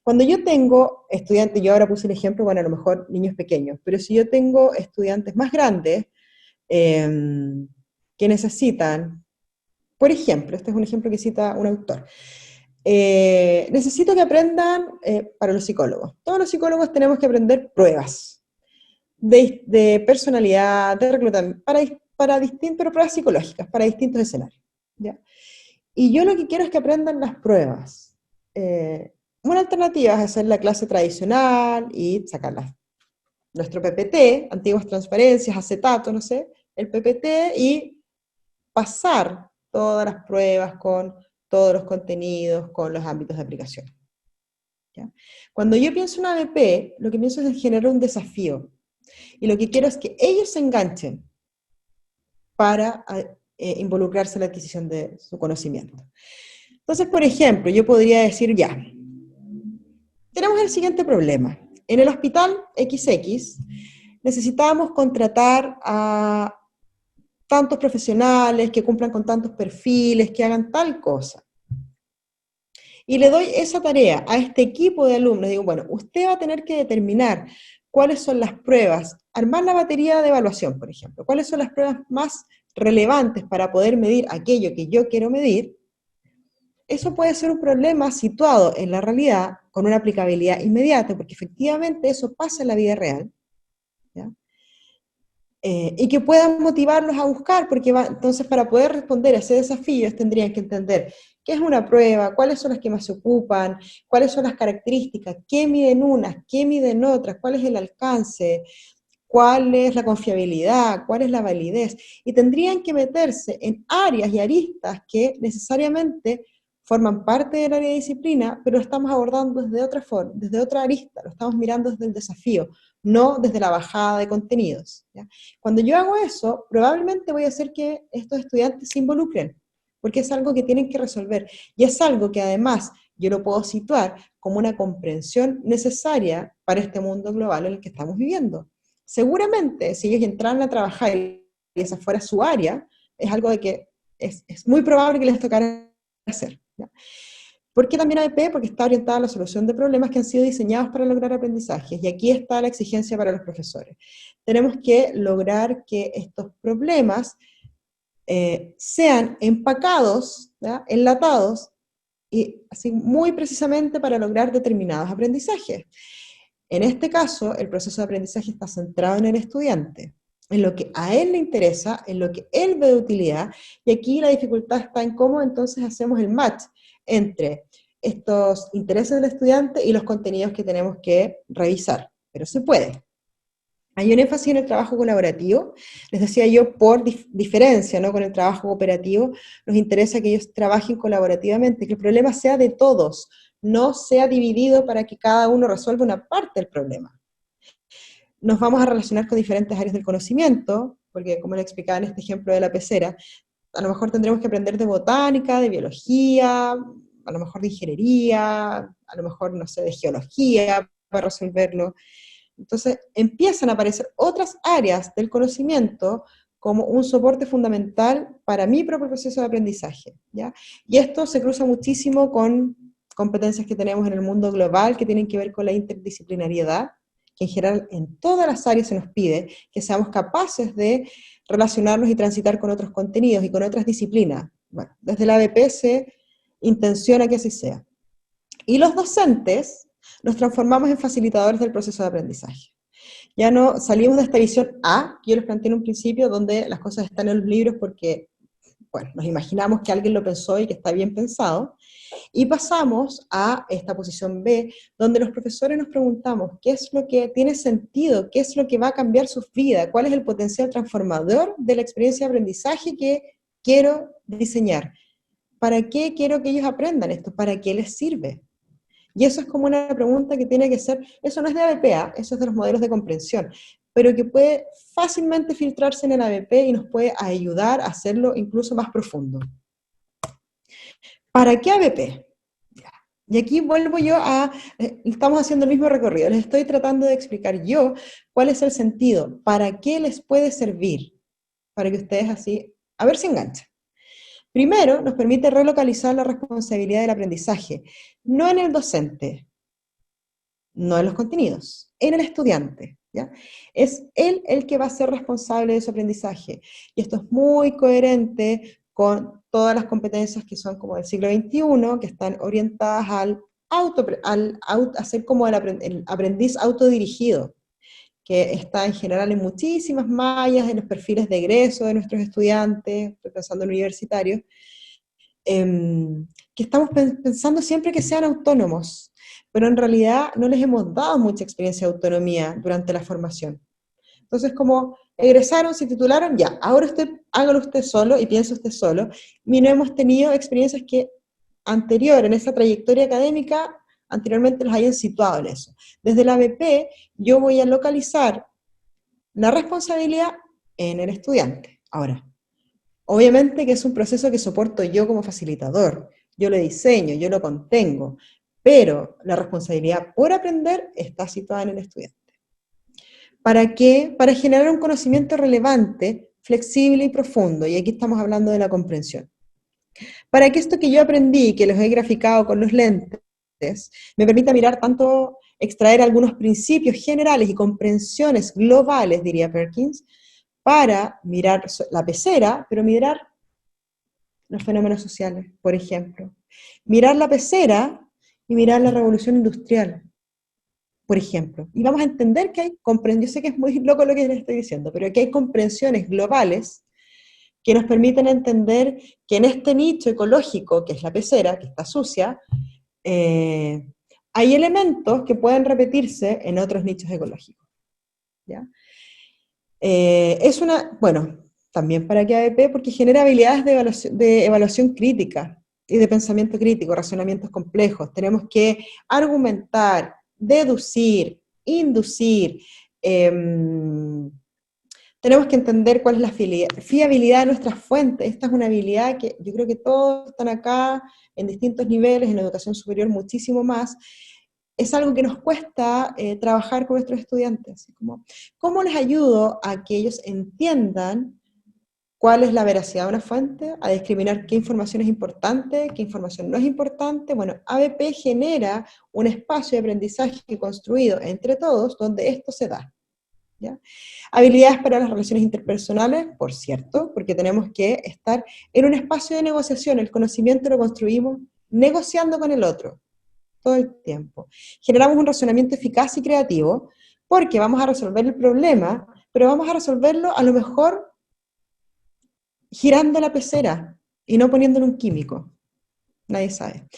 Cuando yo tengo estudiantes, yo ahora puse el ejemplo, bueno, a lo mejor niños pequeños, pero si yo tengo estudiantes más grandes, que necesitan, por ejemplo, este es un ejemplo que cita un autor, necesito que aprendan, para los psicólogos, todos los psicólogos tenemos que aprender pruebas de personalidad, de reclutamiento, pero pruebas psicológicas, para distintos escenarios, ¿ya? Y yo lo que quiero es que aprendan las pruebas. Una alternativa es hacer la clase tradicional y sacar nuestro PPT, antiguas transparencias, acetato, no sé, el PPT, y pasar todas las pruebas con todos los contenidos, con los ámbitos de aplicación. ¿Ya? Cuando yo pienso en ABP, lo que pienso es en generar un desafío, y lo que quiero es que ellos se enganchen para involucrarse en la adquisición de su conocimiento. Entonces, por ejemplo, yo podría decir, ya, tenemos el siguiente problema. En el hospital XX necesitamos contratar a tantos profesionales que cumplan con tantos perfiles, que hagan tal cosa. Y le doy esa tarea a este equipo de alumnos. Digo, bueno, usted va a tener que determinar cuáles son las pruebas, armar la batería de evaluación, por ejemplo, cuáles son las pruebas más relevantes para poder medir aquello que yo quiero medir. Eso puede ser un problema situado en la realidad con una aplicabilidad inmediata, porque efectivamente eso pasa en la vida real, ¿ya? Y que puedan motivarlos a buscar, porque entonces para poder responder a ese desafío ellos tendrían que entender qué es una prueba, cuáles son las que más se ocupan, cuáles son las características, qué miden unas, qué miden otras, cuál es el alcance, cuál es la confiabilidad, cuál es la validez, y tendrían que meterse en áreas y aristas que necesariamente forman parte del área de disciplina, pero lo estamos abordando desde otra forma, desde otra arista, lo estamos mirando desde el desafío, no desde la bajada de contenidos, ¿ya? Cuando yo hago eso, probablemente voy a hacer que estos estudiantes se involucren, porque es algo que tienen que resolver, y es algo que además yo lo puedo situar como una comprensión necesaria para este mundo global en el que estamos viviendo. Seguramente, si ellos entraran a trabajar y esa fuera su área, es algo de que es muy probable que les tocara hacer, ¿ya? ¿Por qué también ABP? Porque está orientada a la solución de problemas que han sido diseñados para lograr aprendizajes, y aquí está la exigencia para los profesores. Tenemos que lograr que estos problemas sean empacados, ¿ya?, enlatados, y así muy precisamente para lograr determinados aprendizajes. En este caso, el proceso de aprendizaje está centrado en el estudiante, en lo que a él le interesa, en lo que él ve de utilidad, y aquí la dificultad está en cómo entonces hacemos el match entre estos intereses del estudiante y los contenidos que tenemos que revisar, pero se puede. Hay un énfasis en el trabajo colaborativo, les decía yo, por diferencia, ¿no?, con el trabajo cooperativo, nos interesa que ellos trabajen colaborativamente, que el problema sea de todos, no sea dividido para que cada uno resuelva una parte del problema. Nos vamos a relacionar con diferentes áreas del conocimiento, porque como le explicaba en este ejemplo de la pecera, a lo mejor tendremos que aprender de botánica, de biología, a lo mejor de ingeniería, a lo mejor, no sé, de geología para resolverlo. Entonces empiezan a aparecer otras áreas del conocimiento como un soporte fundamental para mi propio proceso de aprendizaje, ¿ya? Y esto se cruza muchísimo con competencias que tenemos en el mundo global que tienen que ver con la interdisciplinariedad, que en general en todas las áreas se nos pide que seamos capaces de relacionarnos y transitar con otros contenidos y con otras disciplinas. Bueno, desde la ABP se intenciona que así sea. Y los docentes nos transformamos en facilitadores del proceso de aprendizaje. Ya no salimos de esta visión A, que yo les planteé en un principio, donde las cosas están en los libros porque, bueno, nos imaginamos que alguien lo pensó y que está bien pensado, y pasamos a esta posición B, donde los profesores nos preguntamos qué es lo que tiene sentido, qué es lo que va a cambiar su vida, cuál es el potencial transformador de la experiencia de aprendizaje que quiero diseñar. ¿Para qué quiero que ellos aprendan esto? ¿Para qué les sirve? Y eso es como una pregunta que tiene que ser, eso no es de ABP, eso es de los modelos de comprensión, pero que puede fácilmente filtrarse en el ABP y nos puede ayudar a hacerlo incluso más profundo. ¿Para qué ABP? Y aquí vuelvo yo a, estamos haciendo el mismo recorrido, les estoy tratando de explicar yo cuál es el sentido, para qué les puede servir, para que ustedes así, a ver si enganchan. Primero, nos permite relocalizar la responsabilidad del aprendizaje, no en el docente, no en los contenidos, en el estudiante, ¿ya? Es él el que va a ser responsable de su aprendizaje, y esto es muy coherente con todas las competencias que son como del siglo XXI, que están orientadas a ser como el aprendiz autodirigido, que está en general en muchísimas mallas, en los perfiles de egreso de nuestros estudiantes, estoy pensando en universitarios, que estamos pensando siempre que sean autónomos, pero en realidad no les hemos dado mucha experiencia de autonomía durante la formación. Entonces, como egresaron, se titularon, ya, ahora usted hágalo usted solo y piense usted solo, y no hemos tenido experiencias que en esa trayectoria académica, anteriormente los hayan situado en eso. Desde la ABP, yo voy a localizar la responsabilidad en el estudiante. Ahora, obviamente que es un proceso que soporto yo como facilitador, yo lo diseño, yo lo contengo, pero la responsabilidad por aprender está situada en el estudiante. ¿Para qué? Para generar un conocimiento relevante, flexible y profundo, y aquí estamos hablando de la comprensión. Para que esto que yo aprendí, que los he graficado con los lentes, me permita mirar tanto, extraer algunos principios generales y comprensiones globales, diría Perkins, para mirar la pecera, pero mirar los fenómenos sociales, por ejemplo. Mirar la pecera y mirar la revolución industrial, por ejemplo. Y vamos a entender que hay comprensiones, yo sé que es muy loco lo que les estoy diciendo, pero que hay comprensiones globales que nos permiten entender que en este nicho ecológico, que es la pecera, que está sucia, hay elementos que pueden repetirse en otros nichos ecológicos, ¿ya? Bueno, también para que ABP, porque genera habilidades de evaluación crítica y de pensamiento crítico, razonamientos complejos. Tenemos que argumentar, deducir, inducir, tenemos que entender cuál es la fiabilidad de nuestras fuentes. Esta es una habilidad que yo creo que todos están acá en distintos niveles, en la educación superior muchísimo más. Es algo que nos cuesta trabajar con nuestros estudiantes. Así como, ¿cómo les ayudo a que ellos entiendan cuál es la veracidad de una fuente, a discriminar qué información es importante, qué información no es importante? Bueno, ABP genera un espacio de aprendizaje construido entre todos donde esto se da. ¿Ya? Habilidades para las relaciones interpersonales, por cierto, porque tenemos que estar en un espacio de negociación. El conocimiento lo construimos negociando con el otro todo el tiempo. Generamos un razonamiento eficaz y creativo porque vamos a resolver el problema, pero vamos a resolverlo a lo mejor girando la pecera y no poniéndole un químico. Nadie sabe.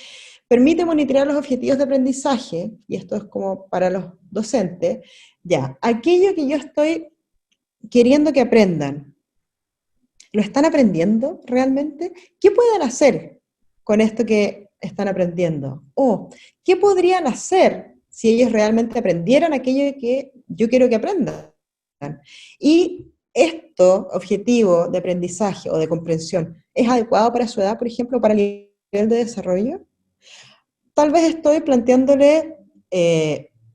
Permite monitorear los objetivos de aprendizaje, y esto es como para los docentes, ya, aquello que yo estoy queriendo que aprendan, ¿lo están aprendiendo realmente? ¿Qué pueden hacer con esto que están aprendiendo? O, ¿qué podrían hacer si ellos realmente aprendieran aquello que yo quiero que aprendan? Y esto, objetivo de aprendizaje o de comprensión, ¿es adecuado para su edad, por ejemplo, para el nivel de desarrollo? Tal vez estoy planteándole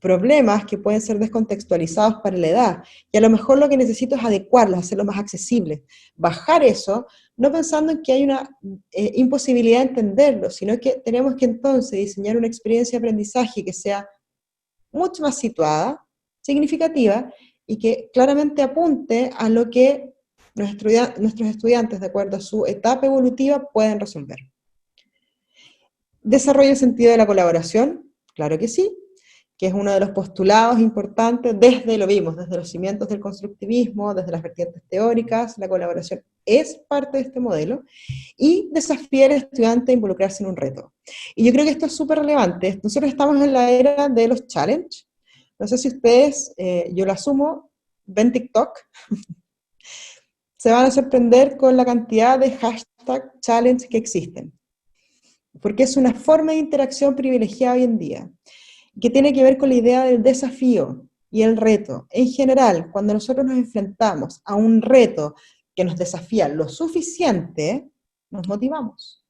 problemas que pueden ser descontextualizados para la edad, y a lo mejor lo que necesito es adecuarlos, hacerlos más accesibles, bajar eso, no pensando en que hay una imposibilidad de entenderlo, sino que tenemos que entonces diseñar una experiencia de aprendizaje que sea mucho más situada, significativa, y que claramente apunte a lo que nuestros estudiantes, de acuerdo a su etapa evolutiva, pueden resolver. ¿Desarrolla el sentido de la colaboración? Claro que sí, que es uno de los postulados importantes, lo vimos, desde los cimientos del constructivismo, desde las vertientes teóricas, la colaboración es parte de este modelo, y desafía al estudiante a involucrarse en un reto. Y yo creo que esto es súper relevante. Nosotros estamos en la era de los challenge. No sé si ustedes, yo lo asumo, ven TikTok, se van a sorprender con la cantidad de hashtag challenge que existen, porque es una forma de interacción privilegiada hoy en día, que tiene que ver con la idea del desafío y el reto. En general, cuando nosotros nos enfrentamos a un reto que nos desafía lo suficiente, nos motivamos.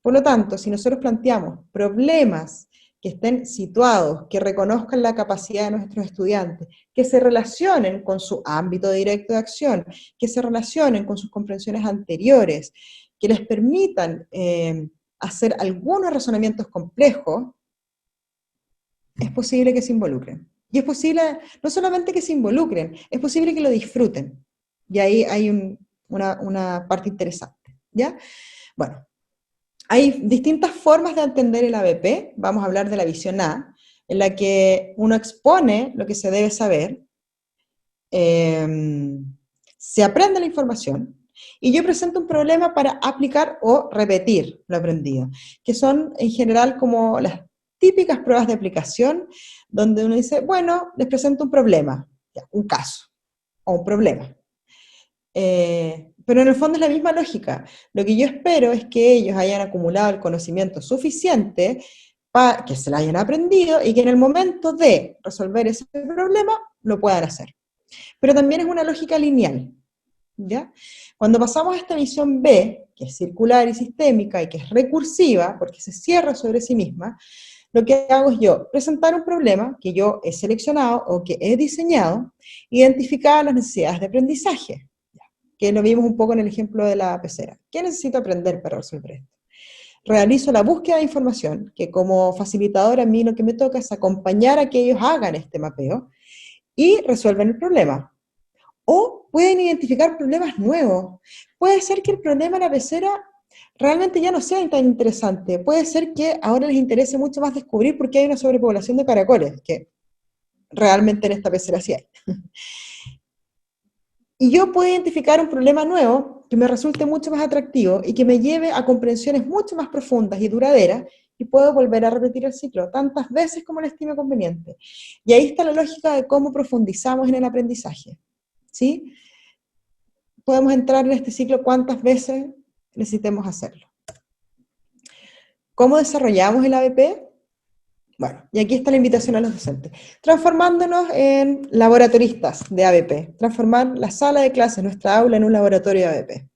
Por lo tanto, si nosotros planteamos problemas que estén situados, que reconozcan la capacidad de nuestros estudiantes, que se relacionen con su ámbito directo de acción, que se relacionen con sus comprensiones anteriores, que les permitan hacer algunos razonamientos complejos, es posible que se involucren. Y es posible, no solamente que se involucren, es posible que lo disfruten. Y ahí hay una parte interesante, ¿ya? Bueno, hay distintas formas de entender el ABP. Vamos a hablar de la visión A, en la que uno expone lo que se debe saber, se aprende la información, y yo presento un problema para aplicar o repetir lo aprendido, que son en general como las típicas pruebas de aplicación, donde uno dice, bueno, les presento un problema, ya, un caso, o un problema. Pero en el fondo es la misma lógica. Lo que yo espero es que ellos hayan acumulado el conocimiento suficiente para que se lo hayan aprendido y que en el momento de resolver ese problema lo puedan hacer. Pero también es una lógica lineal, ¿ya? Cuando pasamos a esta visión B, que es circular y sistémica y que es recursiva, porque se cierra sobre sí misma, lo que hago es yo presentar un problema que yo he seleccionado o que he diseñado, identificar las necesidades de aprendizaje, que lo vimos un poco en el ejemplo de la pecera. ¿Qué necesito aprender para resolver esto? Realizo la búsqueda de información, que como facilitadora a mí lo que me toca es acompañar a que ellos hagan este mapeo y resuelvan el problema. O pueden identificar problemas nuevos. Puede ser que el problema de la pecera realmente ya no sea tan interesante. Puede ser que ahora les interese mucho más descubrir por qué hay una sobrepoblación de caracoles, que realmente en esta pecera sí hay. Y yo puedo identificar un problema nuevo que me resulte mucho más atractivo y que me lleve a comprensiones mucho más profundas y duraderas, y puedo volver a repetir el ciclo tantas veces como lo estime conveniente. Y ahí está la lógica de cómo profundizamos en el aprendizaje. ¿sí? Podemos entrar en este ciclo cuantas veces necesitemos hacerlo. ¿Cómo desarrollamos el ABP? Bueno, y aquí está la invitación a los docentes. Transformándonos en laboratoristas de ABP, transformar la sala de clases, nuestra aula, en un laboratorio de ABP.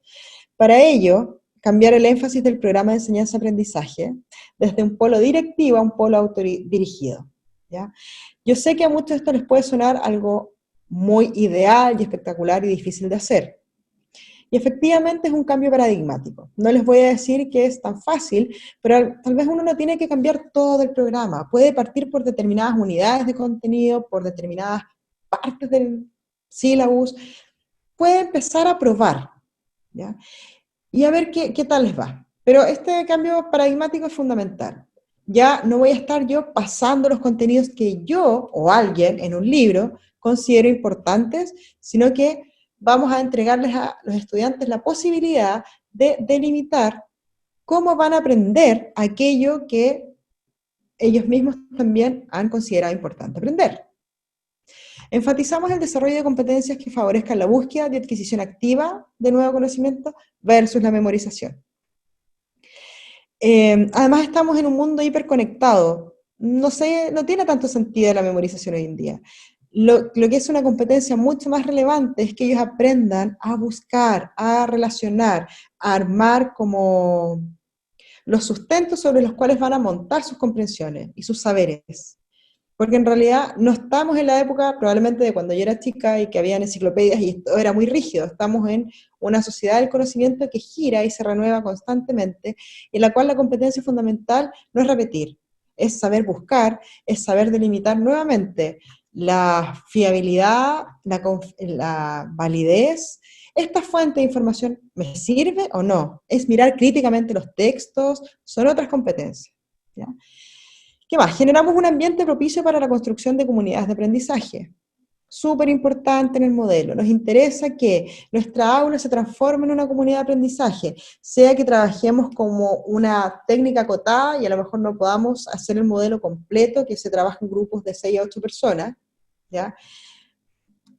Para ello, cambiar el énfasis del programa de enseñanza-aprendizaje desde un polo directivo a un polo autodirigido, ¿ya? Yo sé que a muchos esto les puede sonar algo muy ideal y espectacular y difícil de hacer. Y efectivamente es un cambio paradigmático. No les voy a decir que es tan fácil, pero tal vez uno no tiene que cambiar todo el programa. Puede partir por determinadas unidades de contenido, por determinadas partes del sílabus. Puede empezar a probar, ¿ya? Y a ver qué tal les va. Pero este cambio paradigmático es fundamental. Ya no voy a estar yo pasando los contenidos que yo o alguien en un libro considero importantes, sino que vamos a entregarles a los estudiantes la posibilidad de delimitar cómo van a aprender aquello que ellos mismos también han considerado importante aprender. Enfatizamos el desarrollo de competencias que favorezcan la búsqueda y adquisición activa de nuevo conocimiento versus la memorización. Además estamos en un mundo hiperconectado. No tiene tanto sentido la memorización hoy en día. Lo que es una competencia mucho más relevante es que ellos aprendan a buscar, a relacionar, a armar como los sustentos sobre los cuales van a montar sus comprensiones y sus saberes. Porque en realidad no estamos en la época probablemente de cuando yo era chica y que habían enciclopedias y esto era muy rígido. Estamos en una sociedad del conocimiento que gira y se renueva constantemente, en la cual la competencia fundamental no es repetir, es saber buscar, es saber delimitar nuevamente la fiabilidad, la validez. ¿Esta fuente de información me sirve o no? Es mirar críticamente los textos, son otras competencias, ¿ya? ¿Qué más? Generamos un ambiente propicio para la construcción de comunidades de aprendizaje. Súper importante en el modelo. Nos interesa que nuestra aula se transforme en una comunidad de aprendizaje, sea que trabajemos como una técnica acotada y a lo mejor no podamos hacer el modelo completo, que se trabaja en grupos de 6 a 8 personas, ¿ya?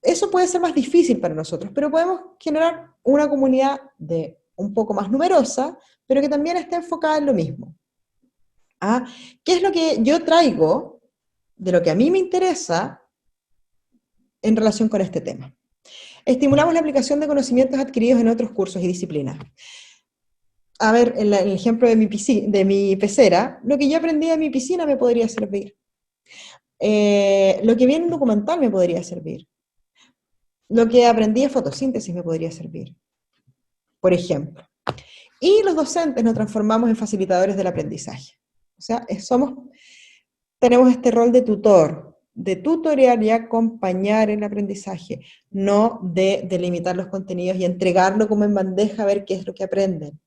Eso puede ser más difícil para nosotros, pero podemos generar una comunidad de un poco más numerosa, pero que también esté enfocada en lo mismo. ¿Qué es lo que yo traigo de lo que a mí me interesa en relación con este tema? Estimulamos la aplicación de conocimientos adquiridos en otros cursos y disciplinas. A ver, en el ejemplo de mi pecera, lo que yo aprendí en mi piscina me podría servir. Lo que viene en documental me podría servir. Lo que aprendí en fotosíntesis me podría servir, por ejemplo. Y los docentes nos transformamos en facilitadores del aprendizaje. O sea, tenemos este rol de tutor, de tutorear y acompañar el aprendizaje, no de delimitar los contenidos y entregarlo como en bandeja a ver qué es lo que aprenden.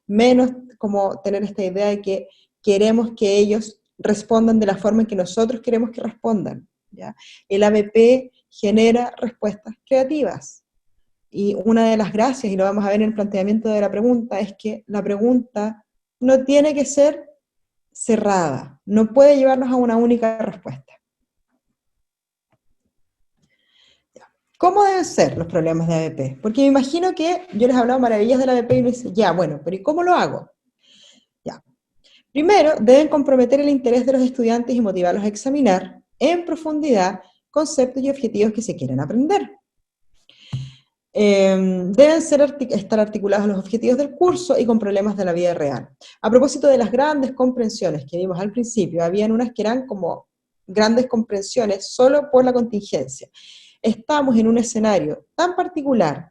Menos como tener esta idea de que queremos que ellos respondan de la forma en que nosotros queremos que respondan, ¿ya? El ABP genera respuestas creativas. Y una de las gracias, y lo vamos a ver en el planteamiento de la pregunta, es que la pregunta no tiene que ser cerrada, no puede llevarnos a una única respuesta. ¿Cómo deben ser los problemas de ABP? Porque me imagino que yo les he hablado maravillas del ABP y me dicen, ya, bueno, pero ¿y cómo lo hago? Ya. Primero, deben comprometer el interés de los estudiantes y motivarlos a examinar en profundidad conceptos y objetivos que se quieren aprender. Deben estar articulados los objetivos del curso y con problemas de la vida real. A propósito de las grandes comprensiones que vimos al principio, habían unas que eran como grandes comprensiones solo por la contingencia. Estamos en un escenario tan particular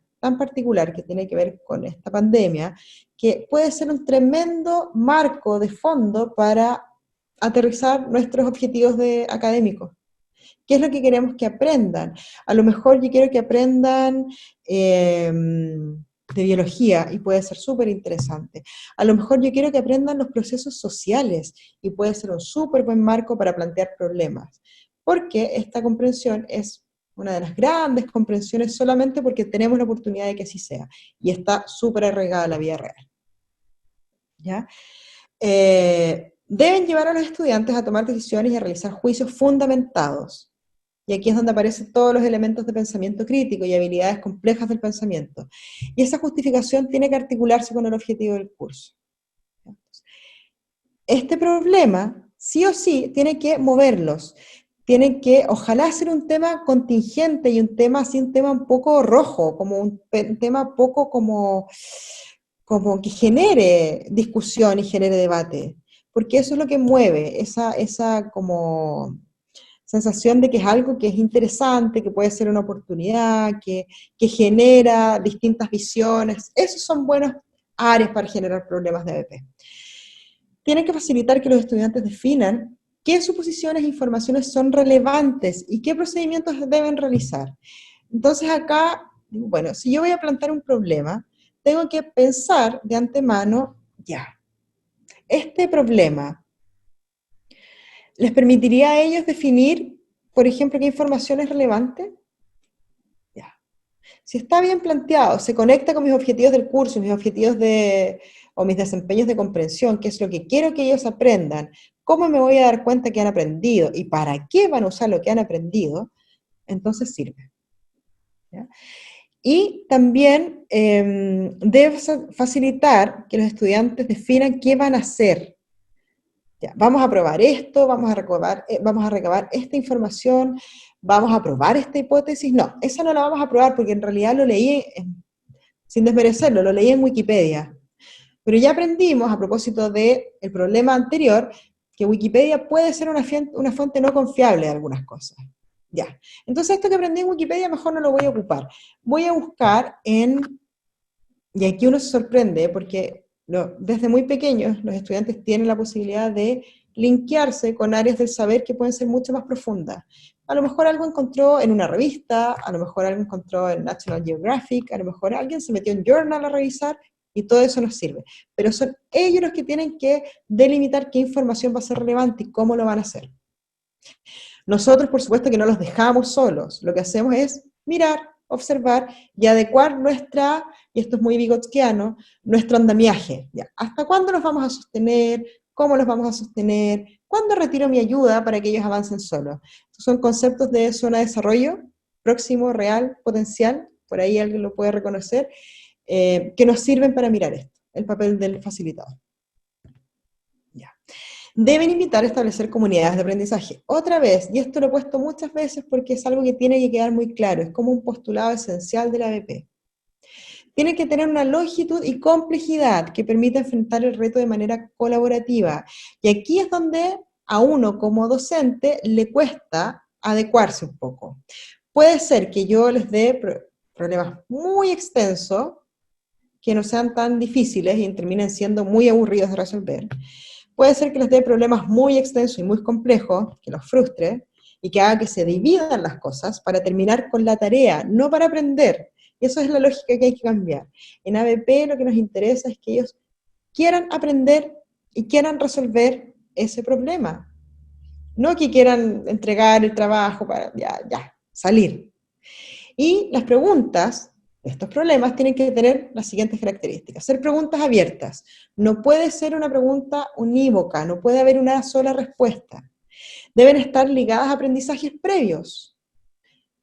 que tiene que ver con esta pandemia, que puede ser un tremendo marco de fondo para aterrizar nuestros objetivos académicos. ¿Qué es lo que queremos que aprendan? A lo mejor yo quiero que aprendan de biología y puede ser súper interesante. A lo mejor yo quiero que aprendan los procesos sociales y puede ser un súper buen marco para plantear problemas. Porque esta comprensión es una de las grandes comprensiones solamente porque tenemos la oportunidad de que así sea. Y está súper arraigada a la vida real. ¿Ya? Deben llevar a los estudiantes a tomar decisiones y a realizar juicios fundamentados. y aquí es donde aparecen todos los elementos de pensamiento crítico y habilidades complejas del pensamiento. Y esa justificación tiene que articularse con el objetivo del curso. Este problema, sí o sí, tiene que moverlos. Tienen que, ojalá, ser un tema contingente y un tema así, un tema un poco rojo, como un tema poco como que genere discusión y genere debate, porque eso es lo que mueve, esa como sensación de que es algo que es interesante, que puede ser una oportunidad, que genera distintas visiones. Esos son buenas áreas para generar problemas de ABP. Tienen que facilitar que los estudiantes definan qué suposiciones e informaciones son relevantes y qué procedimientos deben realizar. Entonces acá, bueno, si yo voy a plantear un problema, tengo que pensar de antemano, ya, este problema les permitiría a ellos definir, por ejemplo, qué información es relevante. Ya. Si está bien planteado, se conecta con mis objetivos del curso, mis objetivos o mis desempeños de comprensión, qué es lo que quiero que ellos aprendan, cómo me voy a dar cuenta que han aprendido y para qué van a usar lo que han aprendido, entonces sirve. ¿Ya? Y también debe facilitar que los estudiantes definan qué van a hacer. Ya, vamos a probar esto, vamos a recabar esta información, vamos a probar esta hipótesis. No, esa no la vamos a probar porque en realidad lo leí, sin desmerecerlo, lo leí en Wikipedia. Pero ya aprendimos, a propósito del problema anterior, que Wikipedia puede ser una fuente no confiable de algunas cosas. Ya, entonces esto que aprendí en Wikipedia mejor no lo voy a ocupar. Voy a buscar y aquí uno se sorprende porque desde muy pequeños los estudiantes tienen la posibilidad de linkearse con áreas del saber que pueden ser mucho más profundas. A lo mejor algo encontró en una revista, a lo mejor algo encontró en National Geographic, a lo mejor alguien se metió en Journal a revisar y todo eso nos sirve. Pero son ellos los que tienen que delimitar qué información va a ser relevante y cómo lo van a hacer. Nosotros, por supuesto, que no los dejamos solos. Lo que hacemos es mirar, observar y adecuar y esto es muy vigotskiano, nuestro andamiaje. ¿Ya? ¿Hasta cuándo los vamos a sostener? ¿Cómo los vamos a sostener? ¿Cuándo retiro mi ayuda para que ellos avancen solos? Estos son conceptos de zona de desarrollo, próximo, real, potencial, por ahí alguien lo puede reconocer, que nos sirven para mirar esto, el papel del facilitador. Deben invitar a establecer comunidades de aprendizaje. Otra vez, y esto lo he puesto muchas veces porque es algo que tiene que quedar muy claro, es como un postulado esencial de la ABP. Tienen que tener una longitud y complejidad que permita enfrentar el reto de manera colaborativa. Y aquí es donde a uno como docente le cuesta adecuarse un poco. Puede ser que yo les dé problemas muy extensos, que no sean tan difíciles y terminen siendo muy aburridos de resolver. Puede ser que les dé problemas muy extensos y muy complejos, que los frustre, y que haga que se dividan las cosas para terminar con la tarea, no para aprender. Y eso es la lógica que hay que cambiar. En ABP lo que nos interesa es que ellos quieran aprender y quieran resolver ese problema. No que quieran entregar el trabajo para salir. Y las preguntas de estos problemas tienen que tener las siguientes características. Ser preguntas abiertas. No puede ser una pregunta unívoca, no puede haber una sola respuesta. Deben estar ligadas a aprendizajes previos.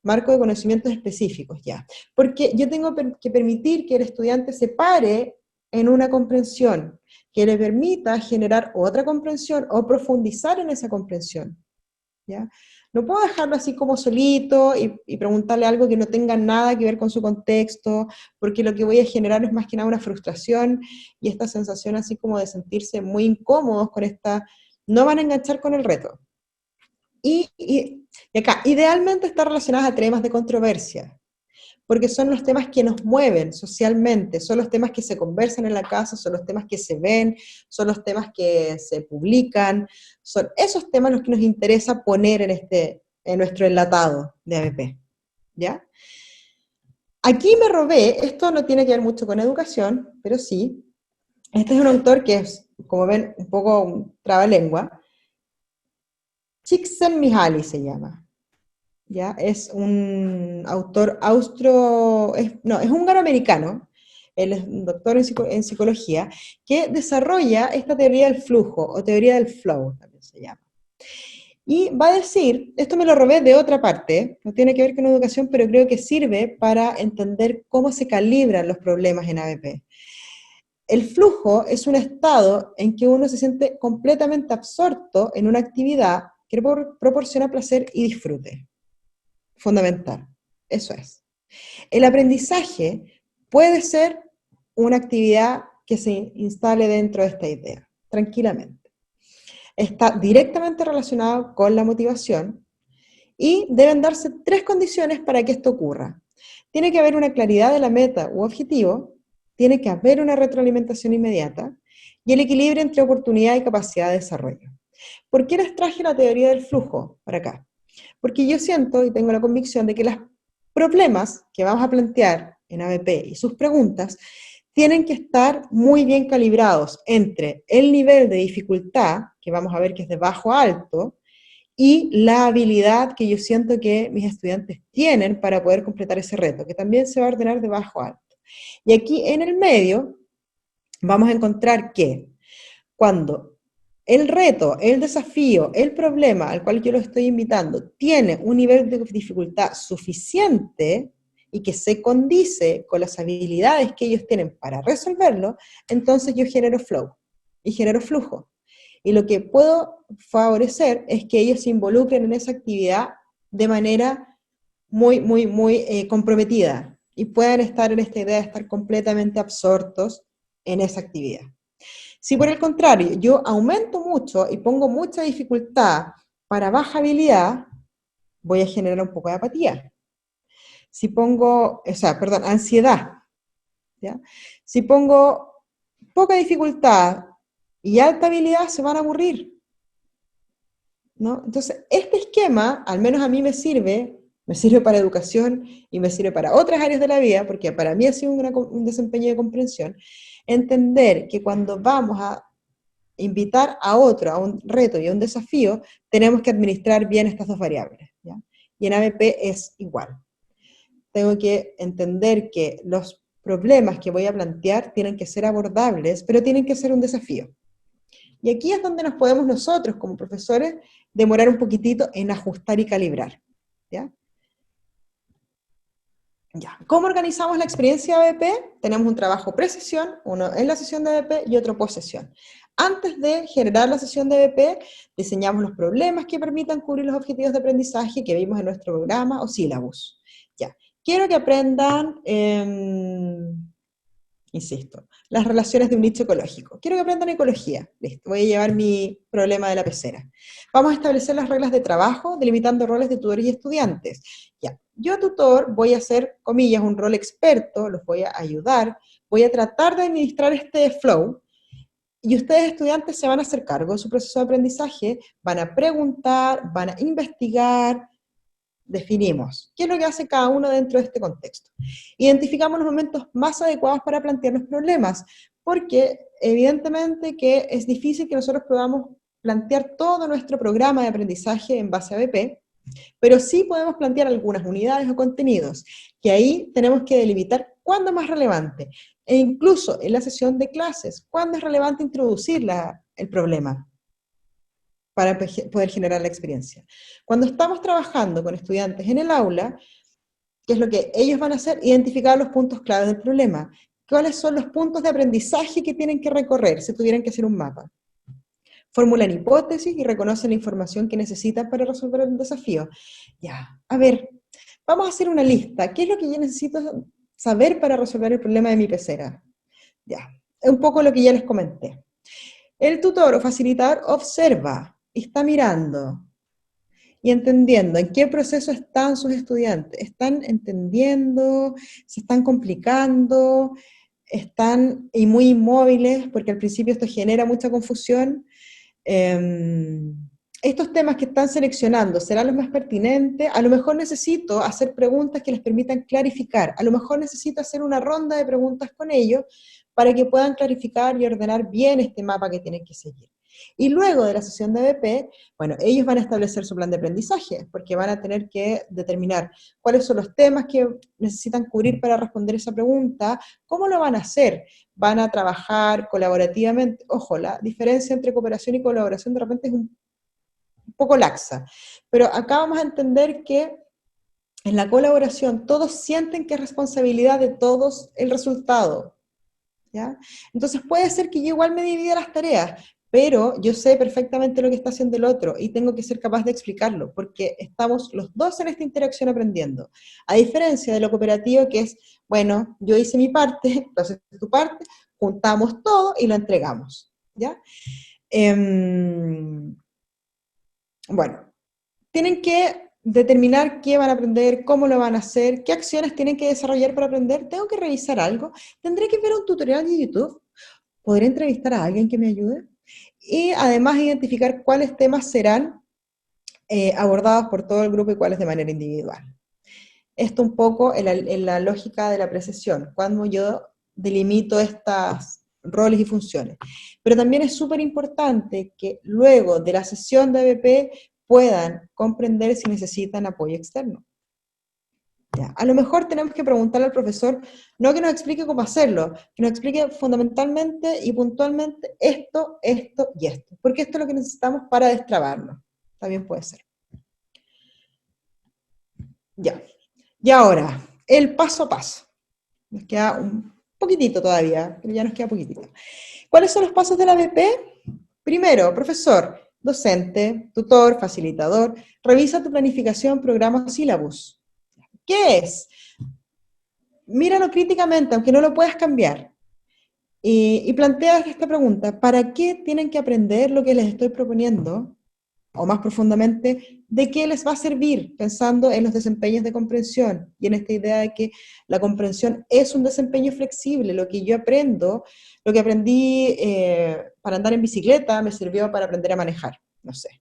Marco de conocimientos específicos, ya. Porque yo tengo que permitir que el estudiante se pare en una comprensión, que le permita generar otra comprensión o profundizar en esa comprensión, ¿ya? No puedo dejarlo así como solito y preguntarle algo que no tenga nada que ver con su contexto, porque lo que voy a generar es más que nada una frustración y esta sensación así como de sentirse muy incómodos con no van a enganchar con el reto. Y acá, idealmente está relacionada a temas de controversia, porque son los temas que nos mueven socialmente, son los temas que se conversan en la casa, son los temas que se ven, son los temas que se publican, son esos temas los que nos interesa poner en nuestro enlatado de ABP, ¿ya? Aquí me robé, esto no tiene que ver mucho con educación, pero sí, este es un autor que es, como ven, un poco un trabalengua, Csikszentmihalyi se llama. ¿Ya? Es un autor es húngaro-americano, él es un doctor en psicología, que desarrolla esta teoría del flujo, o teoría del flow, también se llama. Y va a decir, esto me lo robé de otra parte, no tiene que ver con educación, pero creo que sirve para entender cómo se calibran los problemas en ABP. El flujo es un estado en que uno se siente completamente absorto en una actividad que proporciona placer y disfrute. Fundamental, eso es. El aprendizaje puede ser una actividad que se instale dentro de esta idea, tranquilamente. Está directamente relacionado con la motivación y deben darse 3 condiciones para que esto ocurra. Tiene que haber una claridad de la meta u objetivo, tiene que haber una retroalimentación inmediata y el equilibrio entre oportunidad y capacidad de desarrollo. ¿Por qué les traje la teoría del flujo para acá? Porque yo siento y tengo la convicción de que los problemas que vamos a plantear en ABP y sus preguntas tienen que estar muy bien calibrados entre el nivel de dificultad, que vamos a ver que es de bajo a alto, y la habilidad que yo siento que mis estudiantes tienen para poder completar ese reto, que también se va a ordenar de bajo a alto. Y aquí en el medio vamos a encontrar que cuando el reto, el desafío, el problema al cual yo los estoy invitando tiene un nivel de dificultad suficiente y que se condice con las habilidades que ellos tienen para resolverlo, entonces yo genero flow y genero flujo. Y lo que puedo favorecer es que ellos se involucren en esa actividad de manera muy comprometida y puedan estar en esta idea de estar completamente absortos en esa actividad. Si por el contrario yo aumento mucho y pongo mucha dificultad para baja habilidad, voy a generar un poco de apatía. Si pongo, ansiedad, ¿ya? Si pongo poca dificultad y alta habilidad, se van a aburrir, ¿no? Entonces, este esquema, al menos a mí me sirve para educación y me sirve para otras áreas de la vida, porque para mí ha sido un desempeño de comprensión, entender que cuando vamos a invitar a otro a un reto y a un desafío, tenemos que administrar bien estas 2 variables, ¿ya? Y en ABP es igual. Tengo que entender que los problemas que voy a plantear tienen que ser abordables, pero tienen que ser un desafío. Y aquí es donde nos podemos nosotros, como profesores, demorar un poquitito en ajustar y calibrar, ¿ya? Ya. ¿Cómo organizamos la experiencia de ABP? Tenemos un trabajo pre-sesión, uno en la sesión de ABP y otro post-sesión. Antes de generar la sesión de ABP, diseñamos los problemas que permitan cubrir los objetivos de aprendizaje que vimos en nuestro programa o sílabus. Ya. Quiero que aprendan, insisto, las relaciones de un nicho ecológico. Quiero que aprendan ecología. Listo, voy a llevar mi problema de la pecera. Vamos a establecer las reglas de trabajo, delimitando roles de tutores y estudiantes. Ya. Yo, tutor, voy a hacer, comillas, un rol experto, los voy a ayudar, voy a tratar de administrar este flow, y ustedes, estudiantes, se van a hacer cargo de su proceso de aprendizaje, van a preguntar, van a investigar, definimos qué es lo que hace cada uno dentro de este contexto. Identificamos los momentos más adecuados para plantear los problemas, porque evidentemente que es difícil que nosotros podamos plantear todo nuestro programa de aprendizaje en base a ABP, pero sí podemos plantear algunas unidades o contenidos, que ahí tenemos que delimitar cuándo es más relevante, e incluso en la sesión de clases, cuándo es relevante introducir el problema para poder generar la experiencia. Cuando estamos trabajando con estudiantes en el aula, ¿qué es lo que ellos van a hacer? Identificar los puntos clave del problema. ¿Cuáles son los puntos de aprendizaje que tienen que recorrer si tuvieran que hacer un mapa? Formulan hipótesis y reconocen la información que necesitan para resolver el desafío. Ya, a ver, vamos a hacer una lista. ¿Qué es lo que yo necesito saber para resolver el problema de mi pecera? Ya, un poco lo que ya les comenté. El tutor o facilitador observa, está mirando y entendiendo en qué proceso están sus estudiantes. ¿Están entendiendo? ¿Se están complicando? ¿Están muy inmóviles? Porque al principio esto genera mucha confusión. Estos temas que están seleccionando, ¿serán los más pertinentes? A lo mejor necesito hacer preguntas que les permitan clarificar, a lo mejor necesito hacer una ronda de preguntas con ellos para que puedan clarificar y ordenar bien este mapa que tienen que seguir. Y luego de la sesión de ABP, bueno, ellos van a establecer su plan de aprendizaje, porque van a tener que determinar cuáles son los temas que necesitan cubrir para responder esa pregunta, cómo lo van a hacer, van a trabajar colaborativamente. Ojo, la diferencia entre cooperación y colaboración de repente es un poco laxa. Pero acá vamos a entender que en la colaboración todos sienten que es responsabilidad de todos el resultado, ¿ya? Entonces puede ser que yo igual me divida las tareas, pero yo sé perfectamente lo que está haciendo el otro y tengo que ser capaz de explicarlo, porque estamos los dos en esta interacción aprendiendo. A diferencia de lo cooperativo, que es, bueno, yo hice mi parte, tú haces tu parte, juntamos todo y lo entregamos, ¿ya? Bueno, tienen que determinar qué van a aprender, cómo lo van a hacer, qué acciones tienen que desarrollar para aprender. ¿Tengo que revisar algo? ¿Tendré que ver un tutorial de YouTube? ¿Podré entrevistar a alguien que me ayude? Y además identificar cuáles temas serán abordados por todo el grupo y cuáles de manera individual. Esto un poco en la lógica de la precesión, cuando yo delimito estas roles y funciones. Pero también es súper importante que luego de la sesión de ABP puedan comprender si necesitan apoyo externo. ¿Ya? A lo mejor tenemos que preguntarle al profesor, no que nos explique cómo hacerlo, que nos explique fundamentalmente y puntualmente esto, esto y esto, porque esto es lo que necesitamos para destrabarlo. También puede ser. Ya. Y ahora, el paso a paso. Nos queda un poquitito todavía, pero ya nos queda poquitito. ¿Cuáles son los pasos de la ABP? Primero, profesor, docente, tutor, facilitador, revisa tu planificación, programa o sílabus. ¿Qué es? Míralo críticamente, aunque no lo puedas cambiar. Y plantea esta pregunta, ¿para qué tienen que aprender lo que les estoy proponiendo? O más profundamente, ¿de qué les va a servir? Pensando en los desempeños de comprensión y en esta idea de que la comprensión es un desempeño flexible. Lo que yo aprendo, lo que aprendí para andar en bicicleta, me sirvió para aprender a manejar, no sé,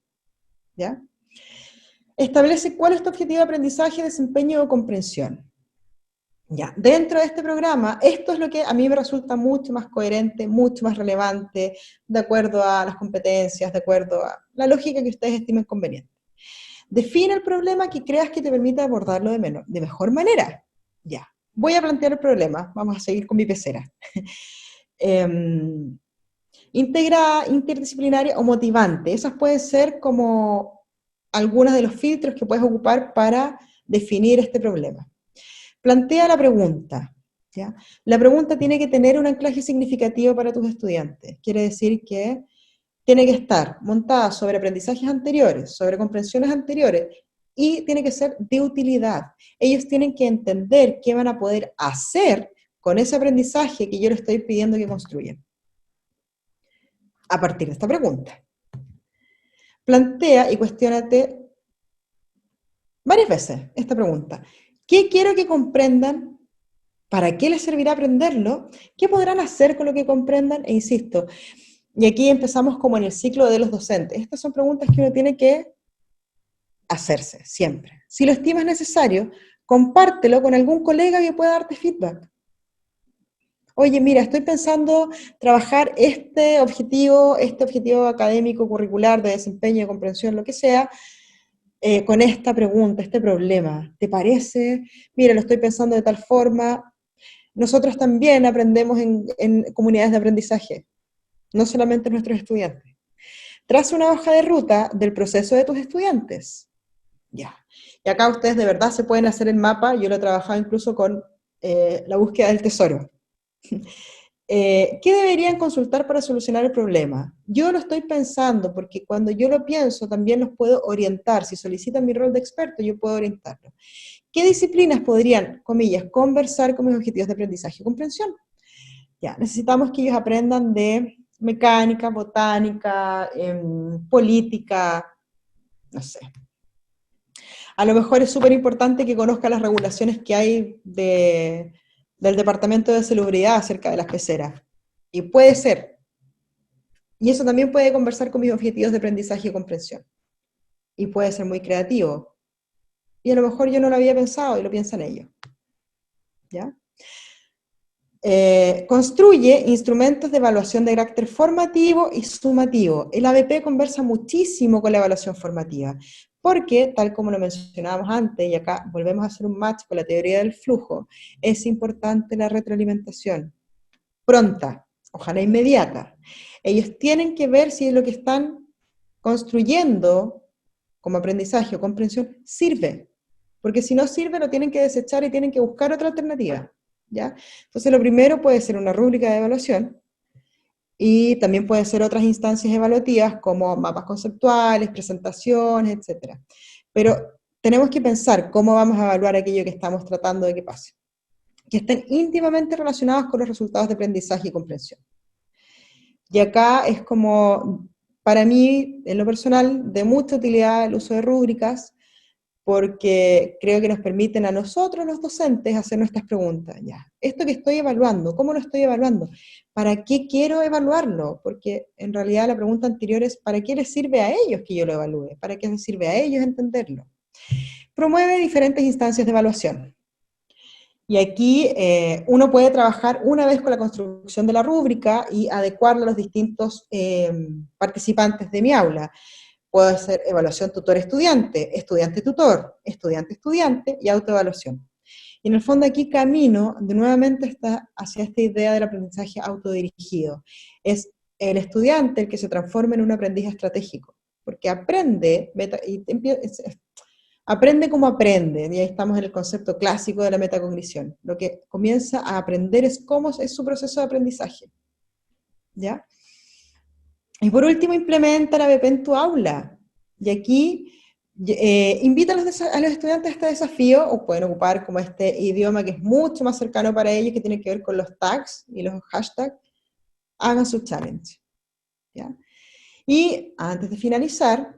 ¿ya? Establece cuál es tu objetivo de aprendizaje, desempeño o comprensión. Ya, dentro de este programa, esto es lo que a mí me resulta mucho más coherente, mucho más relevante, de acuerdo a las competencias, de acuerdo a la lógica que ustedes estimen conveniente. Define el problema que creas que te permita abordarlo de mejor manera. Ya, voy a plantear el problema, vamos a seguir con mi pecera. Interdisciplinaria o motivante, esas pueden ser como algunos de los filtros que puedes ocupar para definir este problema. Plantea la pregunta, ¿ya? La pregunta tiene que tener un anclaje significativo para tus estudiantes. Quiere decir que tiene que estar montada sobre aprendizajes anteriores, sobre comprensiones anteriores, y tiene que ser de utilidad. Ellos tienen que entender qué van a poder hacer con ese aprendizaje que yo les estoy pidiendo que construyan. A partir de esta pregunta. Plantea y cuestiónate varias veces esta pregunta. ¿Qué quiero que comprendan? ¿Para qué les servirá aprenderlo? ¿Qué podrán hacer con lo que comprendan? E insisto, y aquí empezamos como en el ciclo de los docentes. Estas son preguntas que uno tiene que hacerse siempre. Si lo estimas necesario, compártelo con algún colega que pueda darte feedback. Oye, mira, estoy pensando trabajar este objetivo académico, curricular, de desempeño, de comprensión, lo que sea, con esta pregunta, este problema. ¿Te parece? Mira, lo estoy pensando de tal forma. Nosotros también aprendemos en comunidades de aprendizaje, no solamente nuestros estudiantes. Traza una hoja de ruta del proceso de tus estudiantes. Ya. Y acá ustedes de verdad se pueden hacer el mapa. Yo lo he trabajado incluso con la búsqueda del tesoro. ¿Qué deberían consultar para solucionar el problema? Yo lo estoy pensando porque cuando yo lo pienso también los puedo orientar. Si solicitan mi rol de experto, yo puedo orientarlos. ¿Qué disciplinas podrían, comillas, conversar con mis objetivos de aprendizaje y comprensión? Ya, necesitamos que ellos aprendan de mecánica, botánica, política, no sé. A lo mejor es súper importante que conozcan las regulaciones que hay del Departamento de Salubridad acerca de las peceras. Y puede ser. Y eso también puede conversar con mis objetivos de aprendizaje y comprensión. Y puede ser muy creativo. Y a lo mejor yo no lo había pensado y lo piensan ellos. ¿Ya? Construye instrumentos de evaluación de carácter formativo y sumativo. El ABP conversa muchísimo con la evaluación formativa, porque, tal como lo mencionábamos antes, y acá volvemos a hacer un match con la teoría del flujo, es importante la retroalimentación. Pronta, ojalá inmediata. Ellos tienen que ver si lo que están construyendo como aprendizaje o comprensión, sirve. Porque si no sirve, lo tienen que desechar y tienen que buscar otra alternativa, ¿ya? Entonces, lo primero puede ser una rúbrica de evaluación, y también pueden ser otras instancias evaluativas como mapas conceptuales, presentaciones, etc. Pero tenemos que pensar cómo vamos a evaluar aquello que estamos tratando de que pase, que estén íntimamente relacionados con los resultados de aprendizaje y comprensión. Y acá es como, para mí, en lo personal, de mucha utilidad el uso de rúbricas, porque creo que nos permiten a nosotros, los docentes, hacer nuestras preguntas. Ya, esto que estoy evaluando, ¿cómo lo estoy evaluando? ¿Para qué quiero evaluarlo? Porque en realidad la pregunta anterior es, ¿para qué les sirve a ellos que yo lo evalúe? ¿Para qué les sirve a ellos entenderlo? Promueve diferentes instancias de evaluación. Y aquí uno puede trabajar una vez con la construcción de la rúbrica y adecuarla a los distintos participantes de mi aula. Puede ser evaluación tutor-estudiante, estudiante-tutor, estudiante-estudiante y autoevaluación. Y en el fondo aquí camino de nuevamente hacia esta idea del aprendizaje autodirigido. Es el estudiante el que se transforma en un aprendiz estratégico, porque aprende, aprende como aprende, y ahí estamos en el concepto clásico de la metacognición. Lo que comienza a aprender es cómo es su proceso de aprendizaje, ¿ya? Y por último, implementa la ABP en tu aula. Y aquí invita a los estudiantes a este desafío, o pueden ocupar como este idioma que es mucho más cercano para ellos, que tiene que ver con los tags y los hashtags. Hagan su challenge, ¿ya? Y antes de finalizar,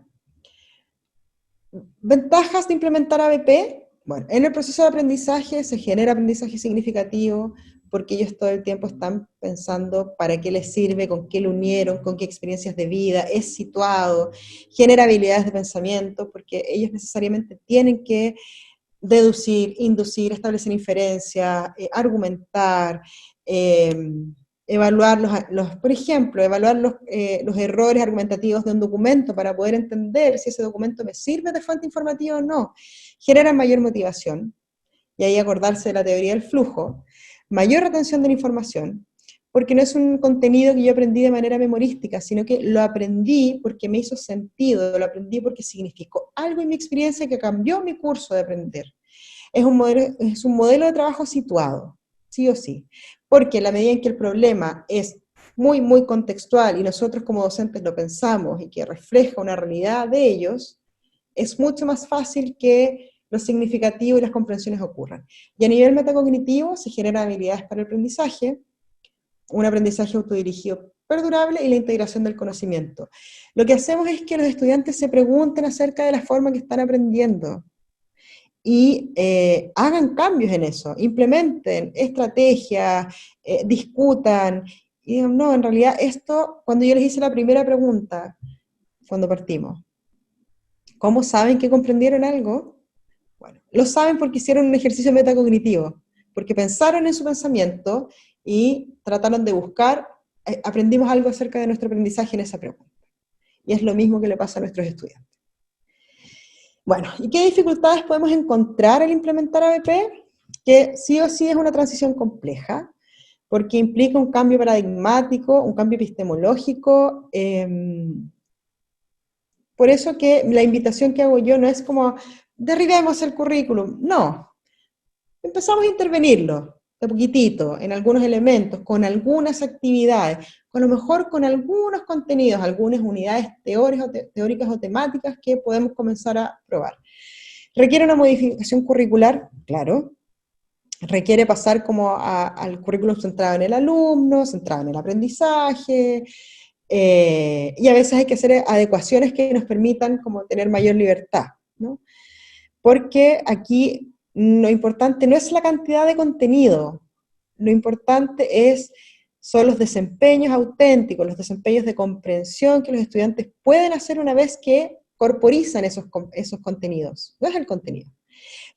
ventajas de implementar ABP. Bueno, en el proceso de aprendizaje se genera aprendizaje significativo, porque ellos todo el tiempo están pensando para qué les sirve, con qué lo unieron, con qué experiencias de vida, es situado, genera habilidades de pensamiento, porque ellos necesariamente tienen que deducir, inducir, establecer inferencia, argumentar, evaluar por ejemplo, evaluar los errores argumentativos de un documento para poder entender si ese documento me sirve de fuente informativa o no. Genera mayor motivación, y ahí acordarse de la teoría del flujo, mayor retención de la información, porque no es un contenido que yo aprendí de manera memorística, sino que lo aprendí porque me hizo sentido, lo aprendí porque significó algo en mi experiencia que cambió mi curso de aprender. Es un modelo de trabajo situado, sí o sí, porque en la medida en que el problema es muy, muy contextual y nosotros como docentes lo pensamos y que refleja una realidad de ellos, es mucho más fácil que lo significativo y las comprensiones ocurran. Y a nivel metacognitivo se generan habilidades para el aprendizaje, un aprendizaje autodirigido perdurable y la integración del conocimiento. Lo que hacemos es que los estudiantes se pregunten acerca de la forma que están aprendiendo y hagan cambios en eso, implementen estrategias, discutan, y digan, no, en realidad esto, cuando yo les hice la primera pregunta, cuando partimos, ¿cómo saben que comprendieron algo? Bueno, lo saben porque hicieron un ejercicio metacognitivo, porque pensaron en su pensamiento y trataron de buscar, aprendimos algo acerca de nuestro aprendizaje en esa pregunta. Y es lo mismo que le pasa a nuestros estudiantes. Bueno, ¿y qué dificultades podemos encontrar al implementar ABP? Que sí o sí es una transición compleja, porque implica un cambio paradigmático, un cambio epistemológico. Por eso que la invitación que hago yo no es como derribemos el currículum, no. Empezamos a intervenirlo de poquitito, en algunos elementos, con algunas actividades, a lo mejor con algunos contenidos, algunas unidades teóricas o temáticas que podemos comenzar a probar. ¿Requiere una modificación curricular? Claro. Requiere pasar como al currículum centrado en el alumno, centrado en el aprendizaje, y a veces hay que hacer adecuaciones que nos permitan como tener mayor libertad, ¿no? Porque aquí lo importante no es la cantidad de contenido, lo importante son los desempeños auténticos, los desempeños de comprensión que los estudiantes pueden hacer una vez que corporizan esos contenidos, no es el contenido.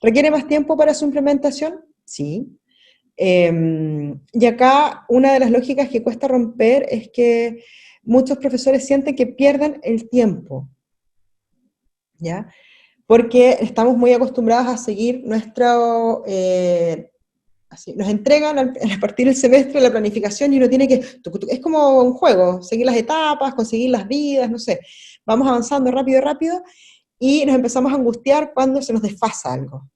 ¿Requiere más tiempo para su implementación? Sí. Y acá una de las lógicas que cuesta romper es que muchos profesores sienten que pierden el tiempo, ¿ya? Porque estamos muy acostumbrados a seguir así, nos entregan a partir del semestre la planificación y uno tiene que, es como un juego, seguir las etapas, conseguir las vidas, no sé, vamos avanzando rápido, y nos empezamos a angustiar cuando se nos desfasa algo.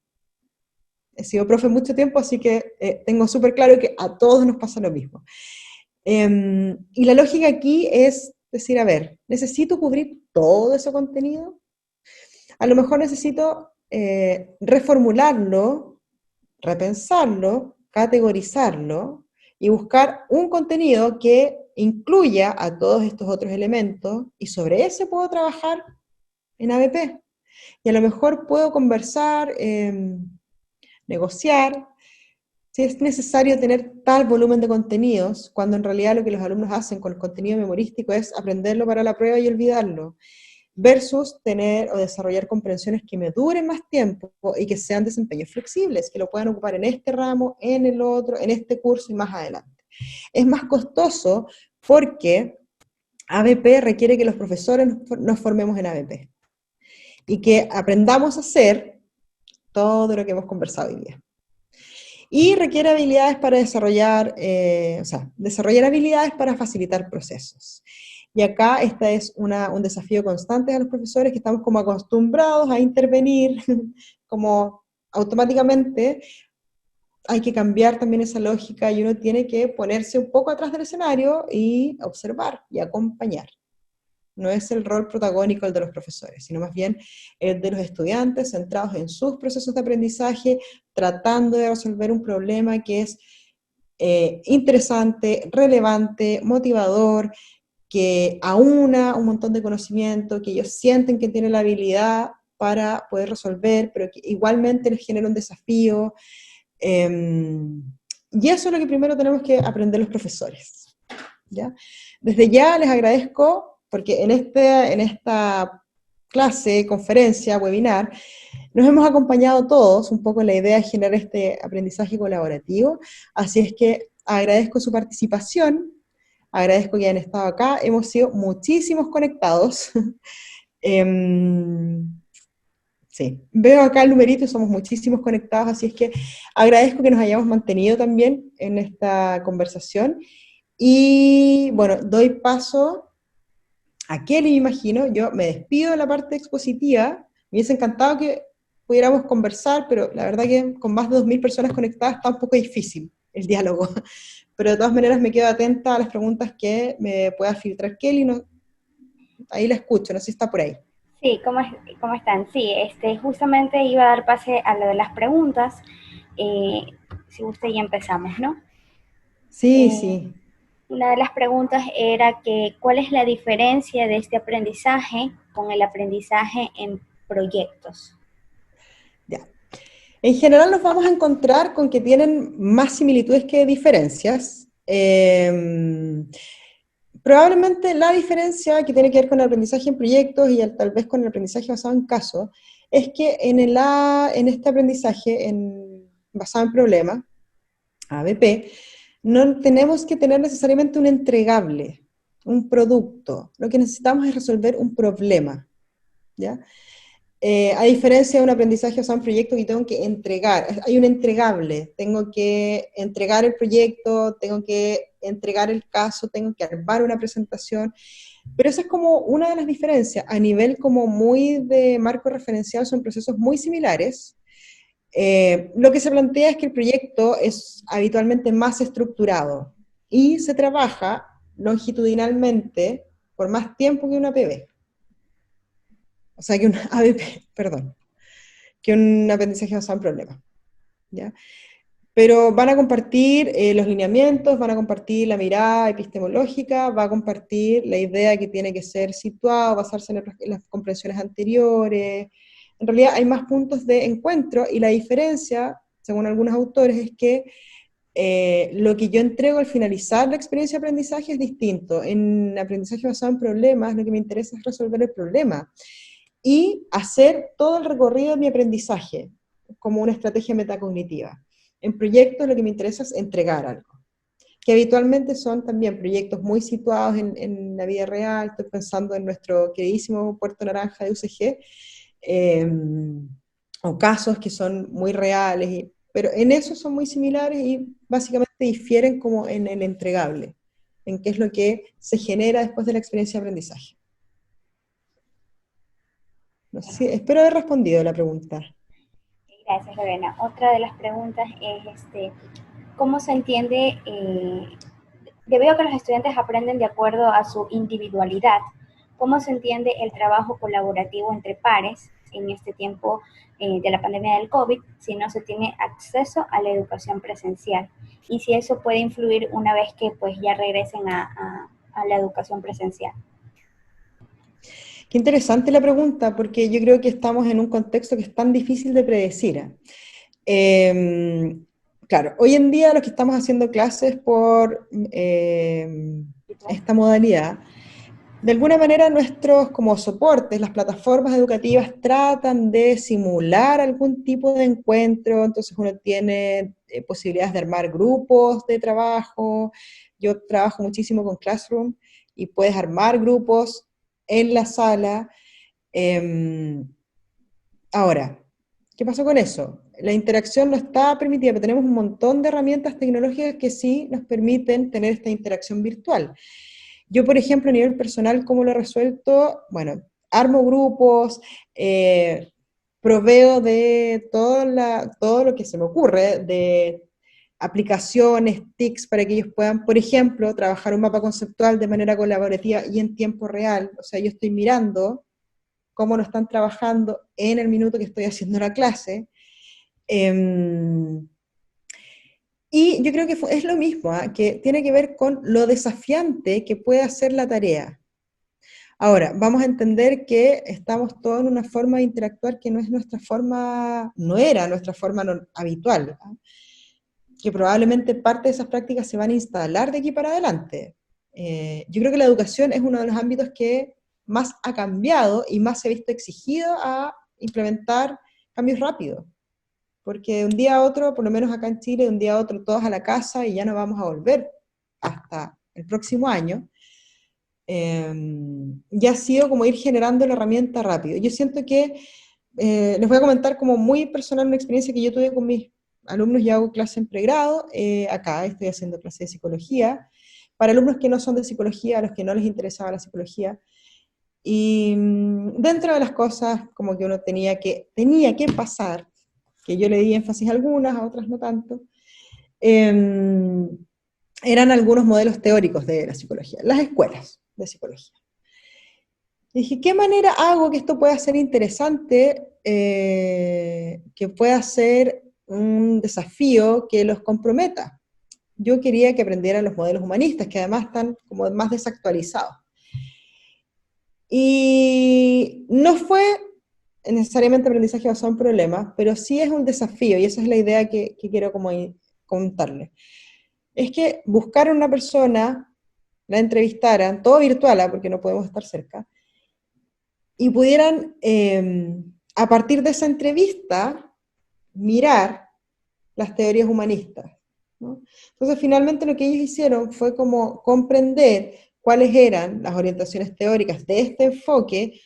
He sido profe mucho tiempo, así que tengo súper claro que a todos nos pasa lo mismo. Y la lógica aquí es decir, a ver, ¿necesito cubrir todo ese contenido? A lo mejor necesito reformularlo, repensarlo, categorizarlo y buscar un contenido que incluya a todos estos otros elementos y sobre ese puedo trabajar en ABP. Y a lo mejor puedo conversar, negociar, si es necesario tener tal volumen de contenidos, cuando en realidad lo que los alumnos hacen con el contenido memorístico es aprenderlo para la prueba y olvidarlo, versus tener o desarrollar comprensiones que me duren más tiempo y que sean desempeños flexibles, que lo puedan ocupar en este ramo, en el otro, en este curso y más adelante. Es más costoso porque ABP requiere que los profesores nos formemos en ABP y que aprendamos a hacer todo lo que hemos conversado hoy día. Y requiere habilidades para desarrollar habilidades para facilitar procesos. Y acá este es un desafío constante a los profesores que estamos como acostumbrados a intervenir como automáticamente. Hay que cambiar también esa lógica y uno tiene que ponerse un poco atrás del escenario y observar y acompañar. No es el rol protagónico el de los profesores, sino más bien el de los estudiantes centrados en sus procesos de aprendizaje, tratando de resolver un problema que es interesante, relevante, motivador, que aúna un montón de conocimiento, que ellos sienten que tienen la habilidad para poder resolver, pero que igualmente les genera un desafío. Y eso es lo que primero tenemos que aprender los profesores, ¿ya? Desde ya les agradezco, porque en esta clase, conferencia, webinar, nos hemos acompañado todos, un poco la idea de generar este aprendizaje colaborativo, así es que agradezco su participación, agradezco que hayan estado acá, hemos sido muchísimos conectados. Sí, veo acá el numerito y somos muchísimos conectados, así es que agradezco que nos hayamos mantenido también en esta conversación. Y bueno, doy paso a Kelly, me imagino. Yo me despido de la parte expositiva. Me hubiese encantado que pudiéramos conversar, pero la verdad que con más de 2000 personas conectadas está un poco difícil el diálogo. Pero de todas maneras me quedo atenta a las preguntas que me pueda filtrar Kelly. No, ahí la escucho, no sé si está por ahí. Sí, ¿cómo están? Sí, justamente iba a dar pase a lo de las preguntas. Si usted ya empezamos, ¿no? Sí, sí. Una de las preguntas era que ¿cuál es la diferencia de este aprendizaje con el aprendizaje en proyectos? Ya. En general nos vamos a encontrar con que tienen más similitudes que diferencias. Probablemente la diferencia que tiene que ver con el aprendizaje en proyectos y tal vez con el aprendizaje basado en casos, es que en este aprendizaje basado en problemas, ABP, no tenemos que tener necesariamente un entregable, un producto. Lo que necesitamos es resolver un problema, ¿ya? A diferencia de un aprendizaje basado en proyectos que tengo que entregar, hay un entregable, tengo que entregar el proyecto, tengo que entregar el caso, tengo que armar una presentación, pero esa es como una de las diferencias. A nivel como muy de marco referencial son procesos muy similares. Lo que se plantea es que el proyecto es habitualmente más estructurado y se trabaja longitudinalmente por más tiempo que una PB. O sea, que un ABP, perdón, que un aprendizaje basado en problemas, ¿ya? Pero van a compartir los lineamientos, van a compartir la mirada epistemológica, va a compartir la idea que tiene que ser situado, basarse en las comprensiones anteriores. En realidad hay más puntos de encuentro y la diferencia, según algunos autores, es que lo que yo entrego al finalizar la experiencia de aprendizaje es distinto. En aprendizaje basado en problemas, lo que me interesa es resolver el problema y hacer todo el recorrido de mi aprendizaje como una estrategia metacognitiva. En proyectos lo que me interesa es entregar algo, que habitualmente son también proyectos muy situados en la vida real. Estoy pensando en nuestro queridísimo Puerto Naranja de UCG, o casos que son muy reales, pero en eso son muy similares y básicamente difieren como en el entregable, en qué es lo que se genera después de la experiencia de aprendizaje. No sé espero haber respondido la pregunta. Gracias, Lorena. Otra de las preguntas es, ¿cómo se entiende, debido a que los estudiantes aprenden de acuerdo a su individualidad, cómo se entiende el trabajo colaborativo entre pares en este tiempo de la pandemia del COVID si no se tiene acceso a la educación presencial? Y si eso puede influir una vez que pues ya regresen a la educación presencial. Qué interesante la pregunta, porque yo creo que estamos en un contexto que es tan difícil de predecir. Claro, hoy en día los que estamos haciendo clases por esta modalidad, de alguna manera nuestros como soportes, las plataformas educativas tratan de simular algún tipo de encuentro, entonces uno tiene posibilidades de armar grupos de trabajo. Yo trabajo muchísimo con Classroom y puedes armar grupos en la sala. Ahora, ¿qué pasó con eso? La interacción no está permitida, pero tenemos un montón de herramientas tecnológicas que sí nos permiten tener esta interacción virtual. Yo, por ejemplo, a nivel personal, ¿cómo lo he resuelto? Bueno, armo grupos, proveo de todo lo que se me ocurre, de aplicaciones, TICs, para que ellos puedan, por ejemplo, trabajar un mapa conceptual de manera colaborativa y en tiempo real. O sea, yo estoy mirando cómo lo están trabajando en el minuto que estoy haciendo la clase. Y yo creo que es lo mismo, que tiene que ver con lo desafiante que puede hacer la tarea. Ahora, vamos a entender que estamos todos en una forma de interactuar que no es nuestra forma, no era nuestra forma habitual, que probablemente parte de esas prácticas se van a instalar de aquí para adelante. Yo creo que la educación es uno de los ámbitos que más ha cambiado y más se ha visto exigido a implementar cambios rápidos. Porque de un día a otro, por lo menos acá en Chile, de un día a otro todos a la casa y ya no vamos a volver hasta el próximo año, ya ha sido como ir generando la herramienta rápido. Yo siento que, les voy a comentar como muy personal una experiencia que yo tuve con mis alumnos. Yo hago clase en pregrado, acá estoy haciendo clase de psicología, para alumnos que no son de psicología, a los que no les interesaba la psicología, y dentro de las cosas como que uno tenía que pasar, que yo le di énfasis a algunas, a otras no tanto, eran algunos modelos teóricos de la psicología, las escuelas de psicología. Y dije, ¿qué manera hago que esto pueda ser interesante, que pueda ser un desafío que los comprometa? Yo quería que aprendieran los modelos humanistas, que además están como más desactualizados. Y no fue necesariamente aprendizaje basado en problemas, pero sí es un desafío, y esa es la idea que quiero como contarles. Es que buscaran una persona, la entrevistaran, todo virtual, porque no podemos estar cerca, y pudieran, a partir de esa entrevista, mirar las teorías humanistas, ¿no? Entonces, finalmente lo que ellos hicieron fue como comprender cuáles eran las orientaciones teóricas de este enfoque,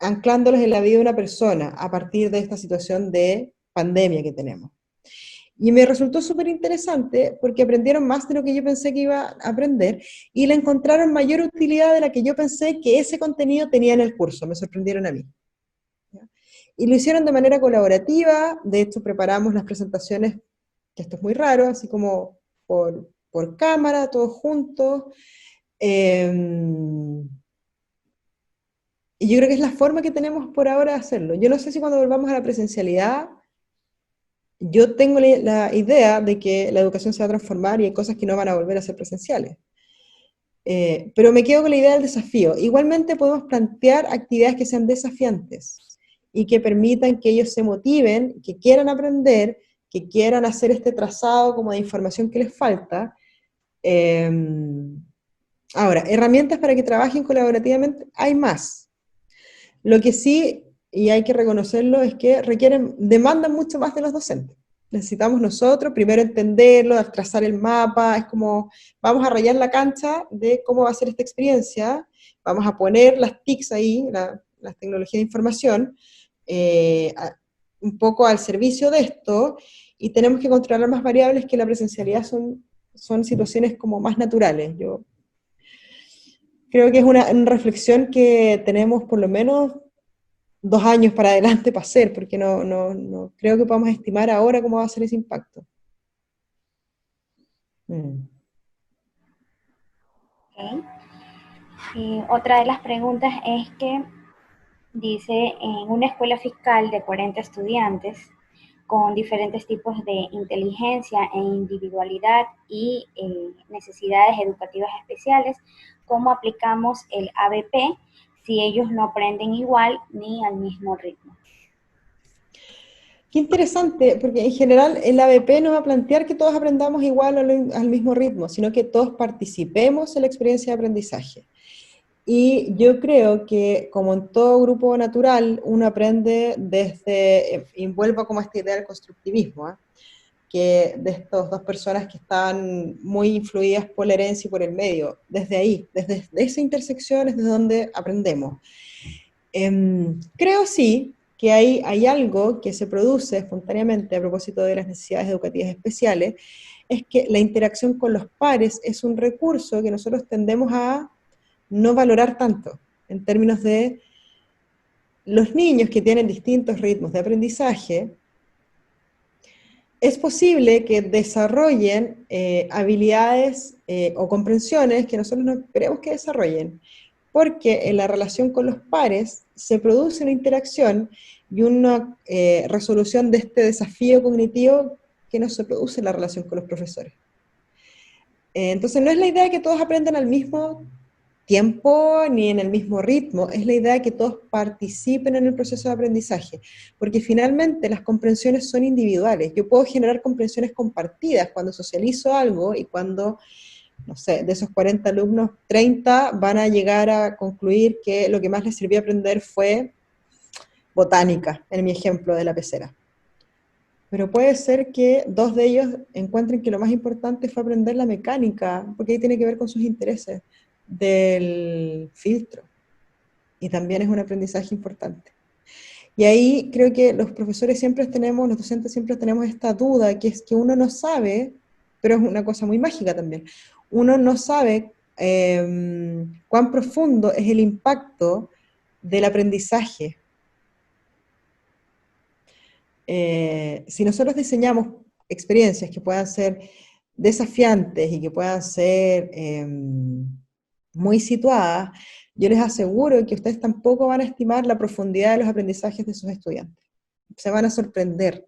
anclándolos en la vida de una persona a partir de esta situación de pandemia que tenemos. Y me resultó súper interesante porque aprendieron más de lo que yo pensé que iba a aprender y le encontraron mayor utilidad de la que yo pensé que ese contenido tenía en el curso. Me sorprendieron a mí. ¿Ya? Y lo hicieron de manera colaborativa. De hecho, preparamos las presentaciones, que esto es muy raro, así como por cámara, todos juntos. Y yo creo que es la forma que tenemos por ahora de hacerlo. Yo no sé si cuando volvamos a la presencialidad, yo tengo la idea de que la educación se va a transformar y hay cosas que no van a volver a ser presenciales. Pero me quedo con la idea del desafío. Igualmente podemos plantear actividades que sean desafiantes y que permitan que ellos se motiven, que quieran aprender, que quieran hacer este trazado como de información que les falta. Ahora, herramientas para que trabajen colaborativamente, hay más. Lo que sí, y hay que reconocerlo, es que demandan mucho más de los docentes. Necesitamos nosotros primero entenderlo, trazar el mapa, es como, vamos a rayar la cancha de cómo va a ser esta experiencia, vamos a poner las TICs ahí, las tecnologías de información, un poco al servicio de esto, y tenemos que controlar más variables que la presencialidad son situaciones como más naturales. Yo creo que es una reflexión que tenemos por lo menos 2 años para adelante para hacer, porque no creo que podamos estimar ahora cómo va a ser ese impacto. Ok. Otra de las preguntas es que dice, en una escuela fiscal de 40 estudiantes, con diferentes tipos de inteligencia e individualidad y necesidades educativas especiales, ¿cómo aplicamos el ABP si ellos no aprenden igual ni al mismo ritmo? Qué interesante, porque en general el ABP no va a plantear que todos aprendamos igual al mismo ritmo, sino que todos participemos en la experiencia de aprendizaje. Y yo creo que, como en todo grupo natural, uno aprende desde, y vuelvo como a esta idea del constructivismo, ¿eh? Que de estas dos personas que están muy influidas por la herencia y por el medio, desde ahí, desde esa intersección es desde donde aprendemos. Creo sí que hay algo que se produce espontáneamente a propósito de las necesidades educativas especiales, es que la interacción con los pares es un recurso que nosotros tendemos a no valorar tanto, en términos de los niños que tienen distintos ritmos de aprendizaje. Es posible que desarrollen habilidades o comprensiones que nosotros no queremos que desarrollen, porque en la relación con los pares se produce una interacción y una resolución de este desafío cognitivo que no se produce en la relación con los profesores. Entonces no es la idea de que todos aprendan al mismo tiempo ni en el mismo ritmo, es la idea de que todos participen en el proceso de aprendizaje, porque finalmente las comprensiones son individuales. Yo puedo generar comprensiones compartidas cuando socializo algo y cuando, no sé, de esos 40 alumnos, 30 van a llegar a concluir que lo que más les sirvió aprender fue botánica, en mi ejemplo de la pecera. Pero puede ser que 2 de ellos encuentren que lo más importante fue aprender la mecánica, porque ahí tiene que ver con sus intereses del filtro. Y también es un aprendizaje importante. Y ahí creo que los profesores siempre tenemos, los docentes siempre tenemos esta duda, que es que uno no sabe, pero es una cosa muy mágica también, uno no sabe cuán profundo es el impacto del aprendizaje. Si nosotros diseñamos experiencias que puedan ser desafiantes y que puedan ser muy situadas, yo les aseguro que ustedes tampoco van a estimar la profundidad de los aprendizajes de sus estudiantes. Se van a sorprender.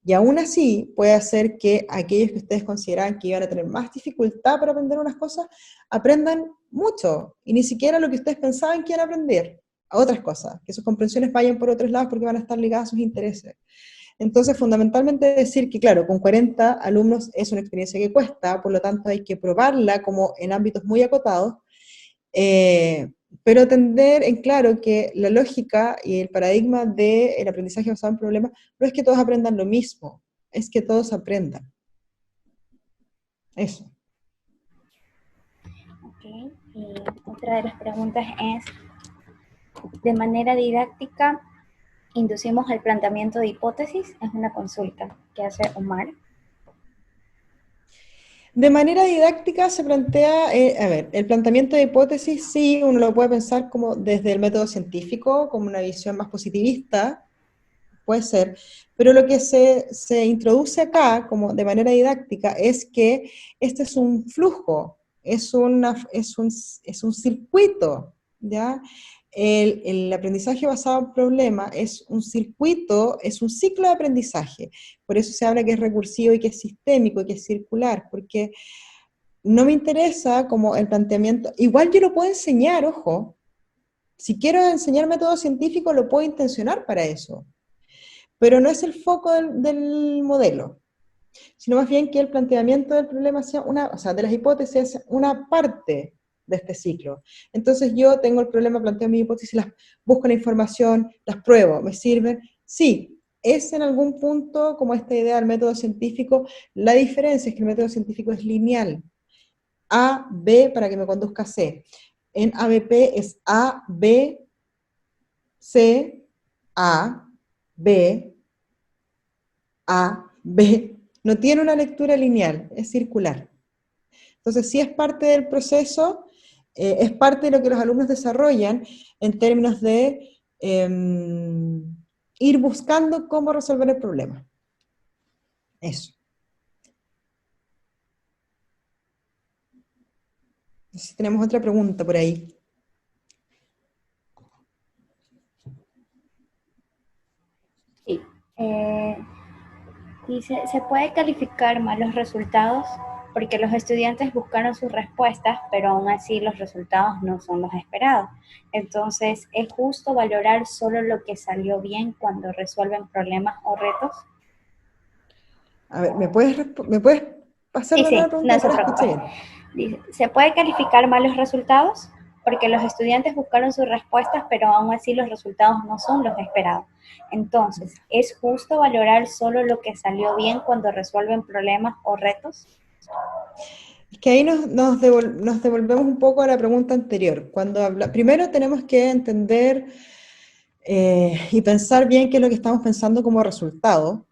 Y aún así puede hacer que aquellos que ustedes consideran que iban a tener más dificultad para aprender unas cosas, aprendan mucho, y ni siquiera lo que ustedes pensaban que iban a aprender, a otras cosas, que sus comprensiones vayan por otros lados porque van a estar ligadas a sus intereses. Entonces, fundamentalmente decir que, claro, con 40 alumnos es una experiencia que cuesta, por lo tanto hay que probarla como en ámbitos muy acotados, pero tener en claro que la lógica y el paradigma del aprendizaje basado en problemas no es que todos aprendan lo mismo, es que todos aprendan. Eso. Okay. Y otra de las preguntas es, de manera didáctica, inducimos el planteamiento de hipótesis, es una consulta que hace Omar. De manera didáctica se plantea, el planteamiento de hipótesis sí, uno lo puede pensar como desde el método científico, como una visión más positivista, puede ser, pero lo que se introduce acá, como de manera didáctica, es que este es un flujo, es un circuito, ¿ya? El aprendizaje basado en problema es un circuito, es un ciclo de aprendizaje, por eso se habla que es recursivo y que es sistémico y que es circular, porque no me interesa como el planteamiento, igual yo lo puedo enseñar, ojo, si quiero enseñar método científico lo puedo intencionar para eso, pero no es el foco del modelo, sino más bien que el planteamiento del problema sea de las hipótesis, sea una parte de este ciclo. Entonces yo tengo el problema, planteo mi hipótesis, busco la información, las pruebo, ¿me sirven? Sí, es en algún punto como esta idea del método científico, la diferencia es que el método científico es lineal, A, B para que me conduzca a C. En ABP es A, B, C, A, B, A, B. No tiene una lectura lineal, es circular. Entonces sí es parte del proceso, es parte de lo que los alumnos desarrollan en términos de ir buscando cómo resolver el problema. Eso. No sé si tenemos otra pregunta por ahí. Sí. Dice, ¿se puede calificar mal los resultados? Porque los estudiantes buscaron sus respuestas, pero aún así los resultados no son los esperados. Entonces, ¿es justo valorar solo lo que salió bien cuando resuelven problemas o retos? A ver, ¿me puedes pasar Sí, de nuevo la sí, pregunta? no Que se no la escuché preocupe. bien. Dice, ¿se puede calificar mal los resultados? Porque los estudiantes buscaron sus respuestas, pero aún así los resultados no son los esperados. Entonces, ¿es justo valorar solo lo que salió bien cuando resuelven problemas o retos? Es que ahí nos devolvemos un poco a la pregunta anterior. Primero tenemos que entender y pensar bien qué es lo que estamos pensando como resultado,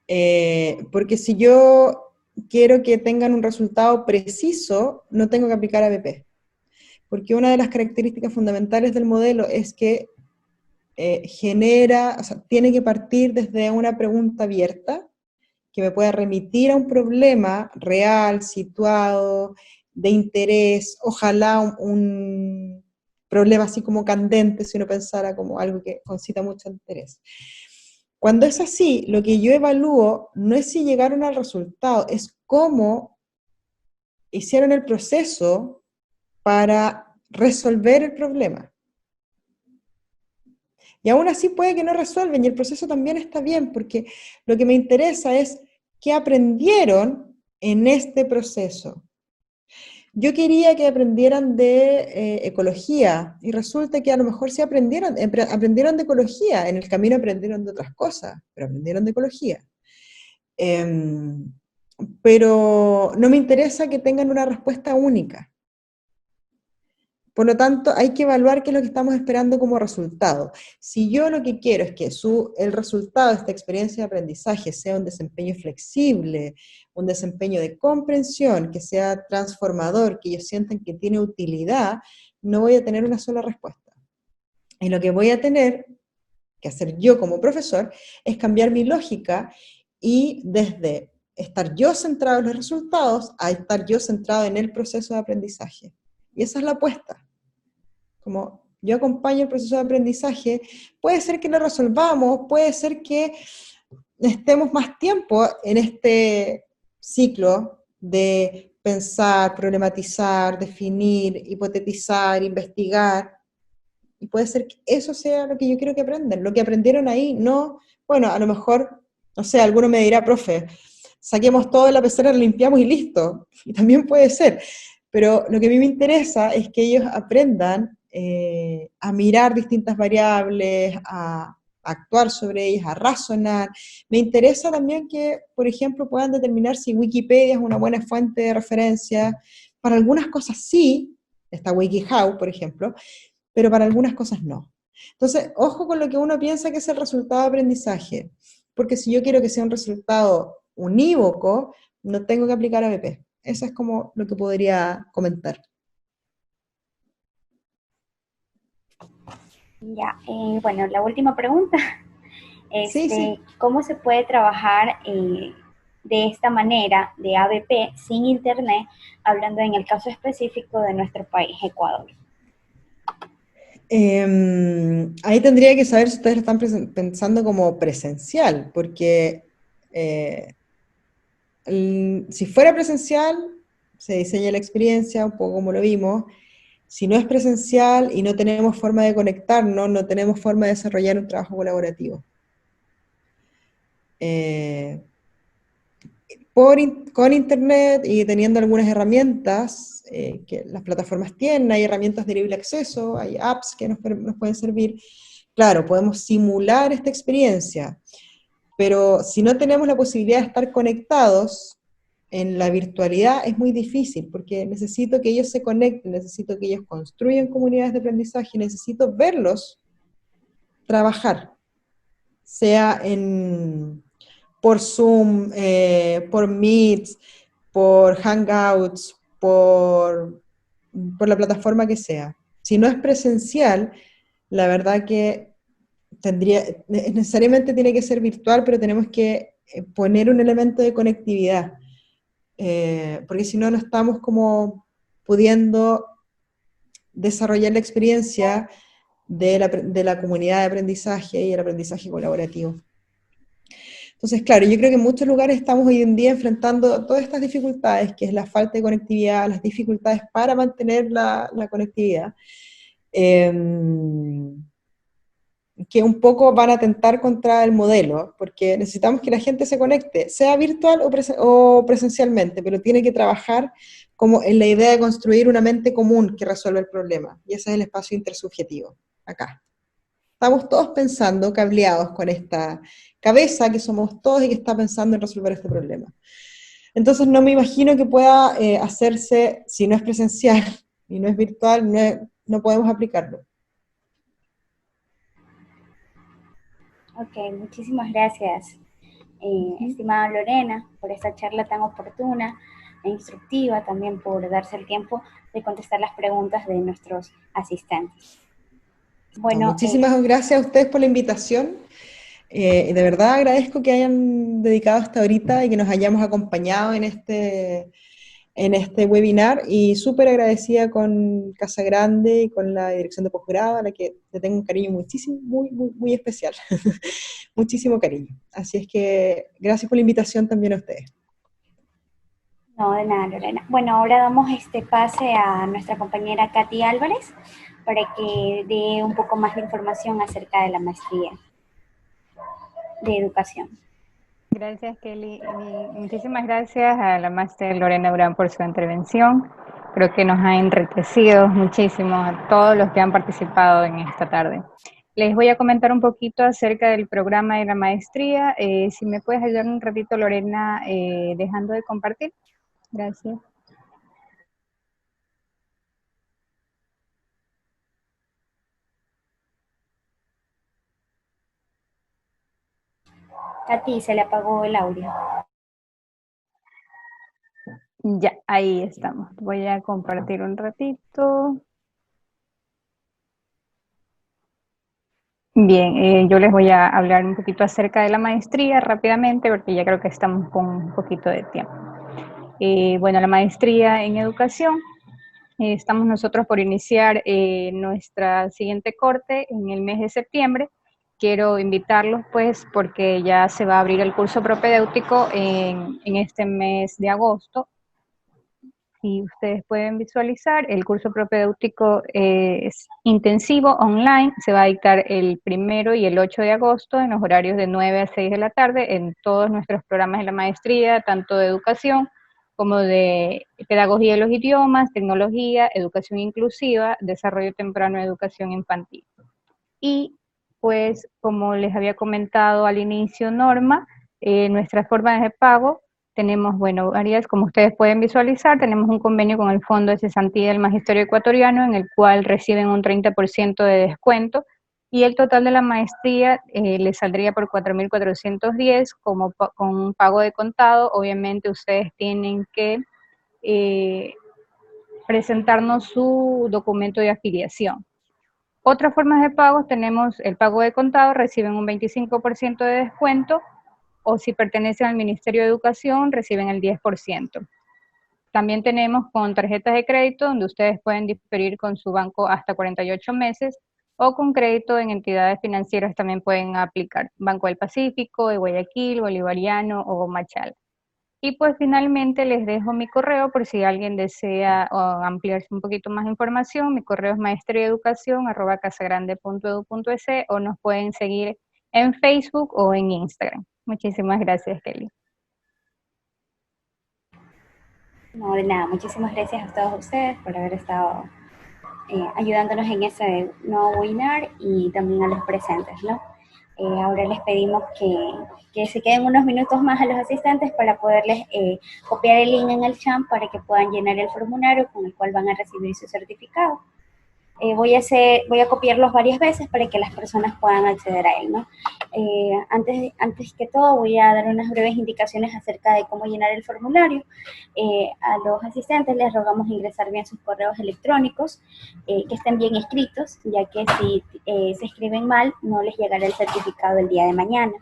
porque si yo quiero que tengan un resultado preciso, no tengo que aplicar ABP, porque una de las características fundamentales del modelo es que o sea, tiene que partir desde una pregunta abierta, que me pueda remitir a un problema real, situado, de interés, ojalá un problema así como candente, si uno pensara como algo que concita mucho interés. Cuando es así, lo que yo evalúo no es si llegaron al resultado, es cómo hicieron el proceso para resolver el problema. Y aún así puede que no resuelven, y el proceso también está bien, porque lo que me interesa es qué aprendieron en este proceso. Yo quería que aprendieran de ecología, y resulta que a lo mejor sí aprendieron de ecología, en el camino aprendieron de otras cosas, pero aprendieron de ecología. Pero no me interesa que tengan una respuesta única. Por lo tanto, hay que evaluar qué es lo que estamos esperando como resultado. Si yo lo que quiero es que el resultado de esta experiencia de aprendizaje sea un desempeño flexible, un desempeño de comprensión, que sea transformador, que ellos sientan que tiene utilidad, no voy a tener una sola respuesta. Y lo que voy a tener que hacer yo como profesor es cambiar mi lógica y desde estar yo centrado en los resultados a estar yo centrado en el proceso de aprendizaje. Y esa es la apuesta. Como yo acompaño el proceso de aprendizaje, puede ser que lo resolvamos, puede ser que estemos más tiempo en este ciclo de pensar, problematizar, definir, hipotetizar, investigar, y puede ser que eso sea lo que yo quiero que aprendan, lo que aprendieron ahí, no, bueno, a lo mejor, no sé, alguno me dirá, profe, saquemos todo de la pecera, lo limpiamos y listo, y también puede ser, pero lo que a mí me interesa es que ellos aprendan a mirar distintas variables, a actuar sobre ellas, a razonar. Me interesa también que, por ejemplo, puedan determinar si Wikipedia es una buena fuente de referencia. Para algunas cosas sí, está WikiHow, por ejemplo, pero para algunas cosas no. Entonces, ojo con lo que uno piensa que es el resultado de aprendizaje, porque si yo quiero que sea un resultado unívoco, no tengo que aplicar ABP. Eso es como lo que podría comentar. Ya, bueno, la última pregunta. Sí. ¿Cómo se puede trabajar de esta manera, de ABP, sin internet, hablando en el caso específico de nuestro país, Ecuador? Ahí tendría que saber si ustedes lo están pensando como presencial, porque si fuera presencial, se diseña la experiencia, un poco como lo vimos. Si no es presencial y no tenemos forma de conectarnos, no tenemos forma de desarrollar un trabajo colaborativo. Con internet y teniendo algunas herramientas que las plataformas tienen, hay herramientas de libre acceso, hay apps que nos pueden servir. Claro, podemos simular esta experiencia, pero si no tenemos la posibilidad de estar conectados en la virtualidad es muy difícil, porque necesito que ellos se conecten, necesito que ellos construyan comunidades de aprendizaje, necesito verlos trabajar, sea por Zoom, por Meet, por Hangouts, por la plataforma que sea. Si no es presencial, la verdad que necesariamente tiene que ser virtual, pero tenemos que poner un elemento de conectividad, porque si no, no estamos como pudiendo desarrollar la experiencia de la comunidad de aprendizaje y el aprendizaje colaborativo. Entonces, claro, yo creo que en muchos lugares estamos hoy en día enfrentando todas estas dificultades, que es la falta de conectividad, las dificultades para mantener la conectividad, que un poco van a atentar contra el modelo, porque necesitamos que la gente se conecte, sea virtual o presencialmente, pero tiene que trabajar como en la idea de construir una mente común que resuelva el problema, y ese es el espacio intersubjetivo, acá. Estamos todos pensando, cableados con esta cabeza que somos todos y que está pensando en resolver este problema. Entonces no me imagino que pueda hacerse, si no es presencial y no es virtual, no podemos aplicarlo. Ok, muchísimas gracias, estimada Lorena, por esta charla tan oportuna e instructiva, también por darse el tiempo de contestar las preguntas de nuestros asistentes. Bueno, muchísimas gracias a ustedes por la invitación. De verdad agradezco que hayan dedicado hasta ahorita y que nos hayamos acompañado en este webinar, y súper agradecida con Casa Grande y con la dirección de posgrado, a la que le tengo un cariño muchísimo, muy, muy, muy especial. Muchísimo cariño. Así es que gracias por la invitación también a ustedes. No, de nada, Lorena. Bueno, ahora damos este pase a nuestra compañera Katy Álvarez para que dé un poco más de información acerca de la maestría de educación. Gracias, Kelly. Y muchísimas gracias a la máster Lorena Urán por su intervención. Creo que nos ha enriquecido muchísimo a todos los que han participado en esta tarde. Les voy a comentar un poquito acerca del programa de la maestría. Si me puedes ayudar un ratito, Lorena, dejando de compartir. Gracias. Katy, se le apagó el audio. Ya, ahí estamos. Voy a compartir un ratito. Bien, yo les voy a hablar un poquito acerca de la maestría rápidamente, porque ya creo que estamos con un poquito de tiempo. Bueno, la maestría en educación, estamos nosotros por iniciar nuestra siguiente corte en el mes de septiembre. Quiero invitarlos pues porque ya se va a abrir el curso propedéutico en este mes de agosto. Si ustedes pueden visualizar, el curso propedéutico es intensivo online, se va a dictar el 1 y el 8 de agosto en los horarios de 9 a 6 de la tarde en todos nuestros programas de la maestría, tanto de educación como de pedagogía de los idiomas, tecnología, educación inclusiva, desarrollo temprano de educación infantil. Y pues, como les había comentado al inicio, Norma, nuestras formas de pago, tenemos, bueno, varias, como ustedes pueden visualizar, tenemos un convenio con el Fondo de Cesantía del Magisterio Ecuatoriano, en el cual reciben un 30% de descuento, y el total de la maestría les saldría por 4.410 con un pago de contado. Obviamente ustedes tienen que presentarnos su documento de afiliación. Otras formas de pago, tenemos el pago de contado, reciben un 25% de descuento, o si pertenecen al Ministerio de Educación, reciben el 10%. También tenemos con tarjetas de crédito, donde ustedes pueden diferir con su banco hasta 48 meses, o con crédito en entidades financieras también pueden aplicar, Banco del Pacífico, de Guayaquil, Bolivariano o Machala. Y pues finalmente les dejo mi correo por si alguien desea ampliarse un poquito más de información. Mi correo es maestriaeducacion@casagrande.edu.es, o nos pueden seguir en Facebook o en Instagram. Muchísimas gracias, Kelly. No, de nada. Muchísimas gracias a todos ustedes por haber estado ayudándonos en este nuevo webinar, y también a los presentes, ¿no? Ahora les pedimos que se queden unos minutos más a los asistentes para poderles copiar el link en el chat para que puedan llenar el formulario con el cual van a recibir su certificado. Voy a copiarlos varias veces para que las personas puedan acceder a él, ¿no? Antes que todo voy a dar unas breves indicaciones acerca de cómo llenar el formulario. A los asistentes les rogamos ingresar bien sus correos electrónicos, que estén bien escritos, ya que si se escriben mal no les llegará el certificado el día de mañana.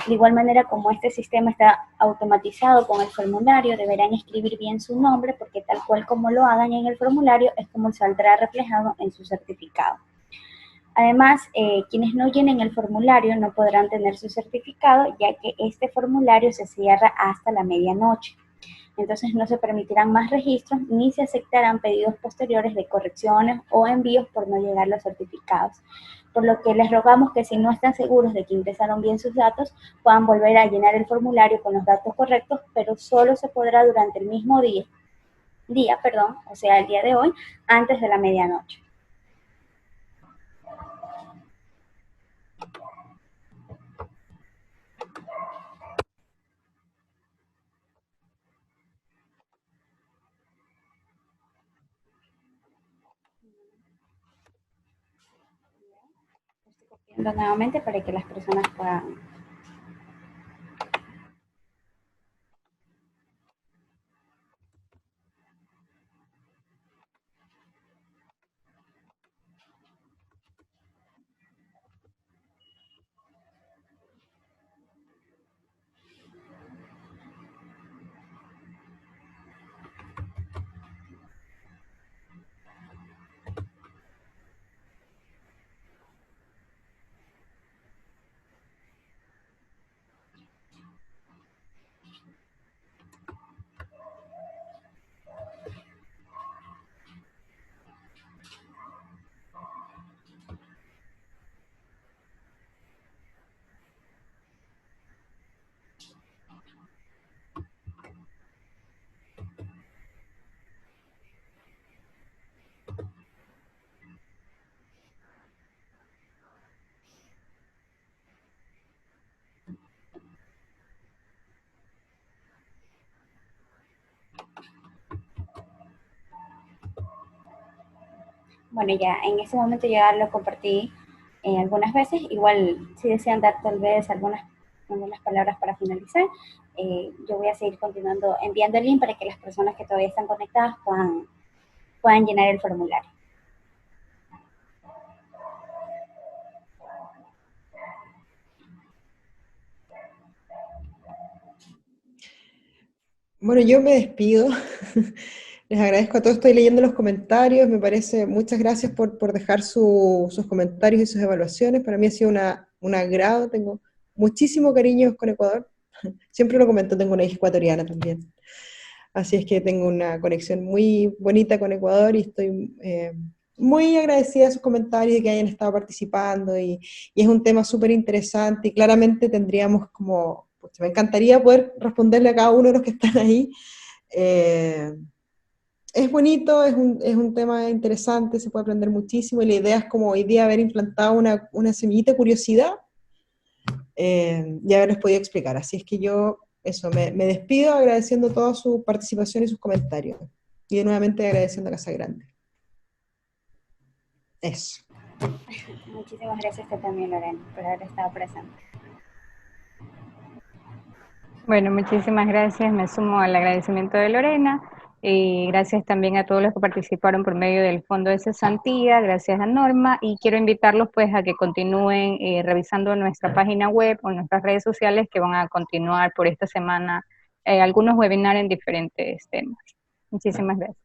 De igual manera, como este sistema está automatizado con el formulario, deberán escribir bien su nombre, porque tal cual como lo hagan en el formulario es como saldrá reflejado en su certificado. Además, quienes no llenen el formulario no podrán tener su certificado, ya que este formulario se cierra hasta la medianoche. Entonces no se permitirán más registros ni se aceptarán pedidos posteriores de correcciones o envíos por no llegar los certificados. Por lo que les rogamos que si no están seguros de que ingresaron bien sus datos, puedan volver a llenar el formulario con los datos correctos, pero solo se podrá durante el mismo día, o sea, el día de hoy, antes de la medianoche. Estoy copiando nuevamente para que las personas puedan. Bueno, ya en ese momento ya lo compartí algunas veces. Igual, si desean dar tal vez algunas palabras para finalizar, yo voy a seguir continuando enviando el link para que las personas que todavía están conectadas puedan llenar el formulario. Bueno, yo me despido. Les agradezco a todos, estoy leyendo los comentarios, me parece, muchas gracias por dejar sus comentarios y sus evaluaciones. Para mí ha sido un agrado, tengo muchísimo cariño con Ecuador. Siempre lo comento, tengo una hija ecuatoriana también. Así es que tengo una conexión muy bonita con Ecuador y estoy muy agradecida de sus comentarios y que hayan estado participando. Y es un tema súper interesante y claramente tendríamos como, pues, me encantaría poder responderle a cada uno de los que están ahí. Es bonito, es un tema interesante, se puede aprender muchísimo y la idea es como hoy día haber implantado una semillita de curiosidad y haberles podido explicar. Así es que yo, eso, me despido agradeciendo toda su participación y sus comentarios. Y nuevamente agradeciendo a Casa Grande. Eso. Muchísimas gracias a también, Lorena, por haber estado presente. Bueno, muchísimas gracias. Me sumo al agradecimiento de Lorena. Gracias también a todos los que participaron por medio del Fondo de Cesantía, gracias a Norma, y quiero invitarlos pues a que continúen revisando nuestra página web o nuestras redes sociales que van a continuar por esta semana algunos webinars en diferentes temas. Muchísimas gracias.